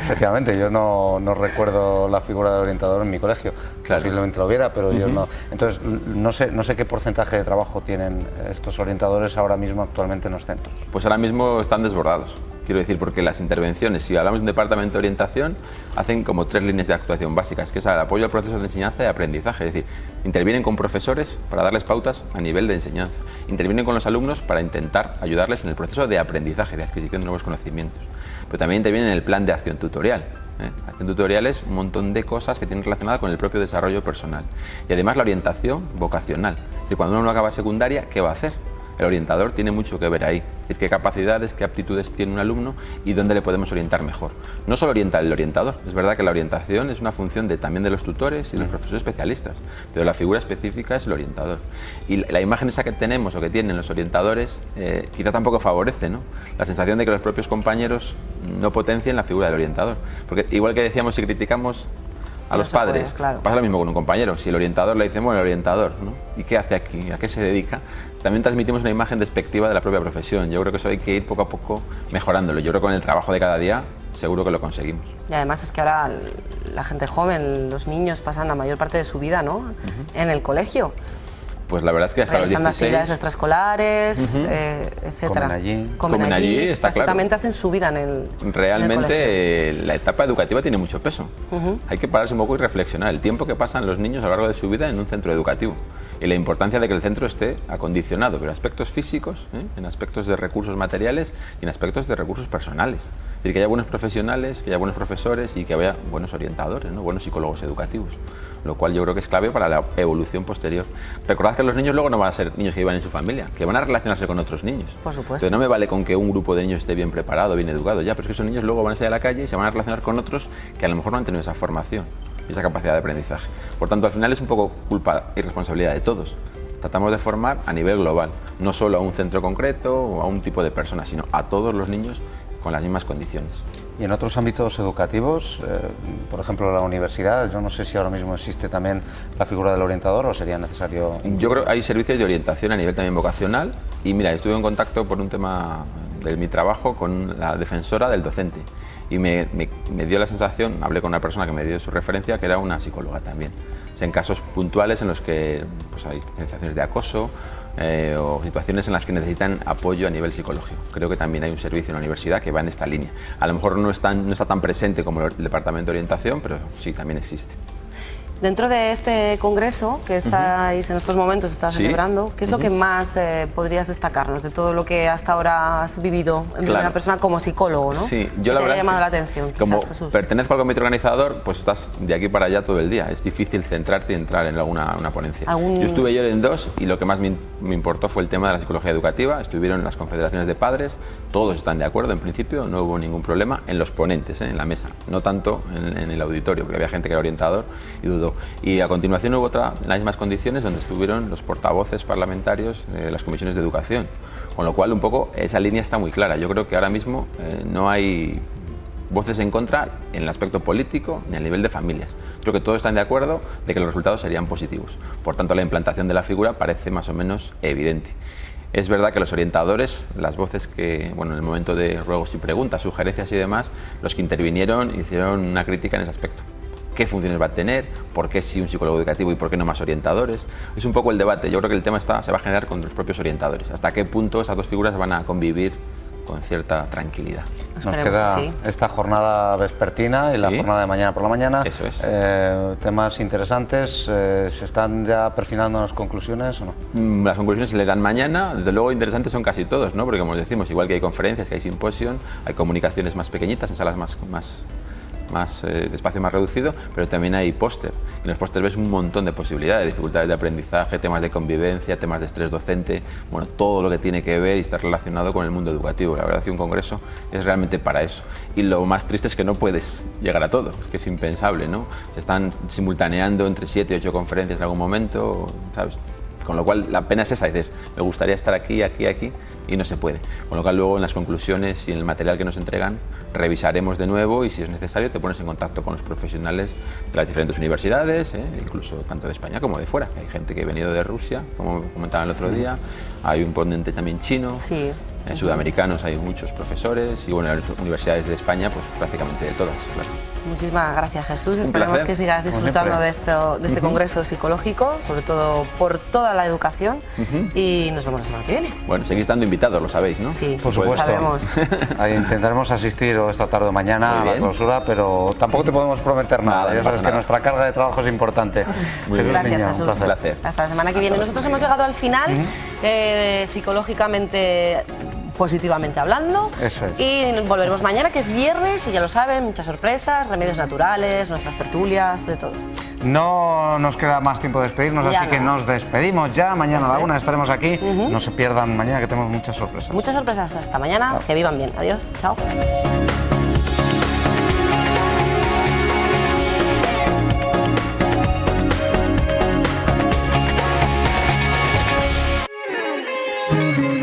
efectivamente, yo no recuerdo la figura de orientador en mi colegio. Posiblemente lo hubiera, pero yo no. Entonces, no sé qué porcentaje de trabajo tienen estos orientadores ahora mismo actualmente en los centros. Pues ahora mismo están desbordados. Quiero decir, porque las intervenciones, si hablamos de un departamento de orientación, hacen como 3 líneas de actuación básicas, que es el apoyo al proceso de enseñanza y aprendizaje. Es decir, intervienen con profesores para darles pautas a nivel de enseñanza. Intervienen con los alumnos para intentar ayudarles en el proceso de aprendizaje, de adquisición de nuevos conocimientos. Pero también intervienen en el plan de acción tutorial. Acción tutorial es un montón de cosas que tienen relacionadas con el propio desarrollo personal. Y además la orientación vocacional. Es decir, cuando uno no acaba secundaria, ¿qué va a hacer? El orientador tiene mucho que ver ahí, es decir, qué capacidades, qué aptitudes tiene un alumno y dónde le podemos orientar mejor. No solo orienta el orientador, es verdad que la orientación es una función también de los tutores y de los profesores especialistas, pero la figura específica es el orientador. Y la imagen esa que tenemos o que tienen los orientadores quizá tampoco favorece, ¿no? La sensación de que los propios compañeros no potencien la figura del orientador. Porque igual que decíamos, si criticamos a los padres, pasa lo mismo con un compañero. Si el orientador le dice, bueno, el orientador, ¿no? ¿Y qué hace aquí? ¿A qué se dedica? También transmitimos una imagen despectiva de la propia profesión. Yo creo que eso hay que ir poco a poco mejorándolo. Yo creo que con el trabajo de cada día seguro que lo conseguimos. Y además es que ahora la gente joven, los niños pasan la mayor parte de su vida, ¿no? En el colegio. Pues la verdad es que hasta los 16... actividades extraescolares, etcétera. Comen allí, está claro. Prácticamente hacen su vida en el Realmente la etapa educativa tiene mucho peso. Hay que pararse un poco y reflexionar el tiempo que pasan los niños a lo largo de su vida en un centro educativo y la importancia de que el centro esté acondicionado, pero en aspectos físicos, en aspectos de recursos materiales y en aspectos de recursos personales. Es decir, que haya buenos profesionales, que haya buenos profesores y que haya buenos orientadores, ¿no? Buenos psicólogos educativos, lo cual yo creo que es clave para la evolución posterior. Recordad que los niños luego no van a ser niños que vivan en su familia, que van a relacionarse con otros niños. Por supuesto. Entonces no me vale con que un grupo de niños esté bien preparado, bien educado, ya, pero es que esos niños luego van a salir a la calle y se van a relacionar con otros que a lo mejor no han tenido esa formación y esa capacidad de aprendizaje. Por tanto, al final es un poco culpa y responsabilidad de todos. Tratamos de formar a nivel global, no solo a un centro concreto o a un tipo de personas, sino a todos los niños con las mismas condiciones. Y en otros ámbitos educativos, por ejemplo la universidad, yo no sé si ahora mismo existe también la figura del orientador o sería necesario... Yo creo que hay servicios de orientación a nivel también vocacional y mira, estuve en contacto por un tema de mi trabajo con la defensora del docente y me dio la sensación, hablé con una persona que me dio su referencia, que era una psicóloga también. O sea, en casos puntuales en los que pues, hay sensaciones de acoso o situaciones en las que necesitan apoyo a nivel psicológico. Creo que también hay un servicio en la universidad que va en esta línea. A lo mejor no está tan presente como el Departamento de Orientación, pero sí, también existe. Dentro de este congreso que estáis en estos momentos celebrando, ¿qué es lo que más podrías destacarnos de todo lo que hasta ahora has vivido en primera persona como psicólogo, ¿no? Sí, yo la verdad te ha llamado la atención, quizás, como Jesús. pertenezco al comité organizador, pues estás de aquí para allá todo el día. Es difícil centrarte y entrar en una ponencia. Yo estuve yo en 2 y lo que más me importó fue el tema de la psicología educativa. Estuvieron las confederaciones de padres, todos están de acuerdo en principio, no hubo ningún problema en los ponentes, en la mesa, no tanto en el auditorio, porque había gente que era orientador y dudó. Y a continuación hubo otra en las mismas condiciones donde estuvieron los portavoces parlamentarios de las comisiones de educación, con lo cual un poco esa línea está muy clara. Yo creo que ahora mismo no hay voces en contra en el aspecto político ni a nivel de familias. Creo que todos están de acuerdo de que los resultados serían positivos. Por tanto, la implantación de la figura parece más o menos evidente. Es verdad que los orientadores, las voces que, bueno, en el momento de ruegos y preguntas, sugerencias y demás, los que intervinieron hicieron una crítica en ese aspecto. ¿Qué funciones va a tener? ¿Por qué sí un psicólogo educativo y por qué no más orientadores? Es un poco el debate. Yo creo que el tema se va a generar con los propios orientadores. ¿Hasta qué punto esas dos figuras van a convivir con cierta tranquilidad? Nos queda esta jornada vespertina y la jornada de mañana por la mañana. Eso es. Temas interesantes. ¿Se están ya perfilando las conclusiones o no? Las conclusiones se leerán mañana. Desde luego interesantes son casi todos, ¿no? Porque como decimos, igual que hay conferencias, que hay simposios, hay comunicaciones más pequeñitas, en salas de espacio más reducido, pero también hay póster. En los póster ves un montón de posibilidades, dificultades de aprendizaje, temas de convivencia, temas de estrés docente, bueno, todo lo que tiene que ver y estar relacionado con el mundo educativo. La verdad es que un congreso es realmente para eso. Y lo más triste es que no puedes llegar a todo, es que es impensable, ¿no? Se están simultaneando entre 7 y 8 conferencias en algún momento, ¿sabes? Con lo cual la pena es esa, es decir, me gustaría estar aquí, y no se puede. Con lo cual luego en las conclusiones y en el material que nos entregan revisaremos de nuevo y si es necesario te pones en contacto con los profesionales de las diferentes universidades, incluso tanto de España como de fuera. Hay gente que ha venido de Rusia, como comentaban el otro día, hay un ponente también chino, sudamericanos hay muchos profesores y bueno, las universidades de España pues prácticamente de todas, claro. Muchísimas gracias, Jesús. Esperemos que sigas disfrutando de este congreso psicológico, sobre todo por toda la educación, y nos vemos la semana que viene. Bueno, seguís estando invitados, lo sabéis, ¿no? Sí, por supuesto. Sabemos. Ahí intentaremos asistir esta tarde o mañana a la clausura, pero tampoco te podemos prometer nada. Ya sabes que nuestra carga de trabajo es importante. Gracias, Jesús. Un placer. Hasta la semana que viene. Nosotros hemos llegado al final, psicológicamente, positivamente hablando. Eso es. Y volveremos mañana, que es viernes, y ya lo saben, muchas sorpresas, remedios naturales, nuestras tertulias, de todo. No nos queda más tiempo de despedirnos, así que nos despedimos ya. Mañana a la 1 estaremos aquí. No se pierdan mañana, que tenemos muchas sorpresas. Muchas sorpresas. Hasta mañana. Que vivan bien. Adiós. Chao.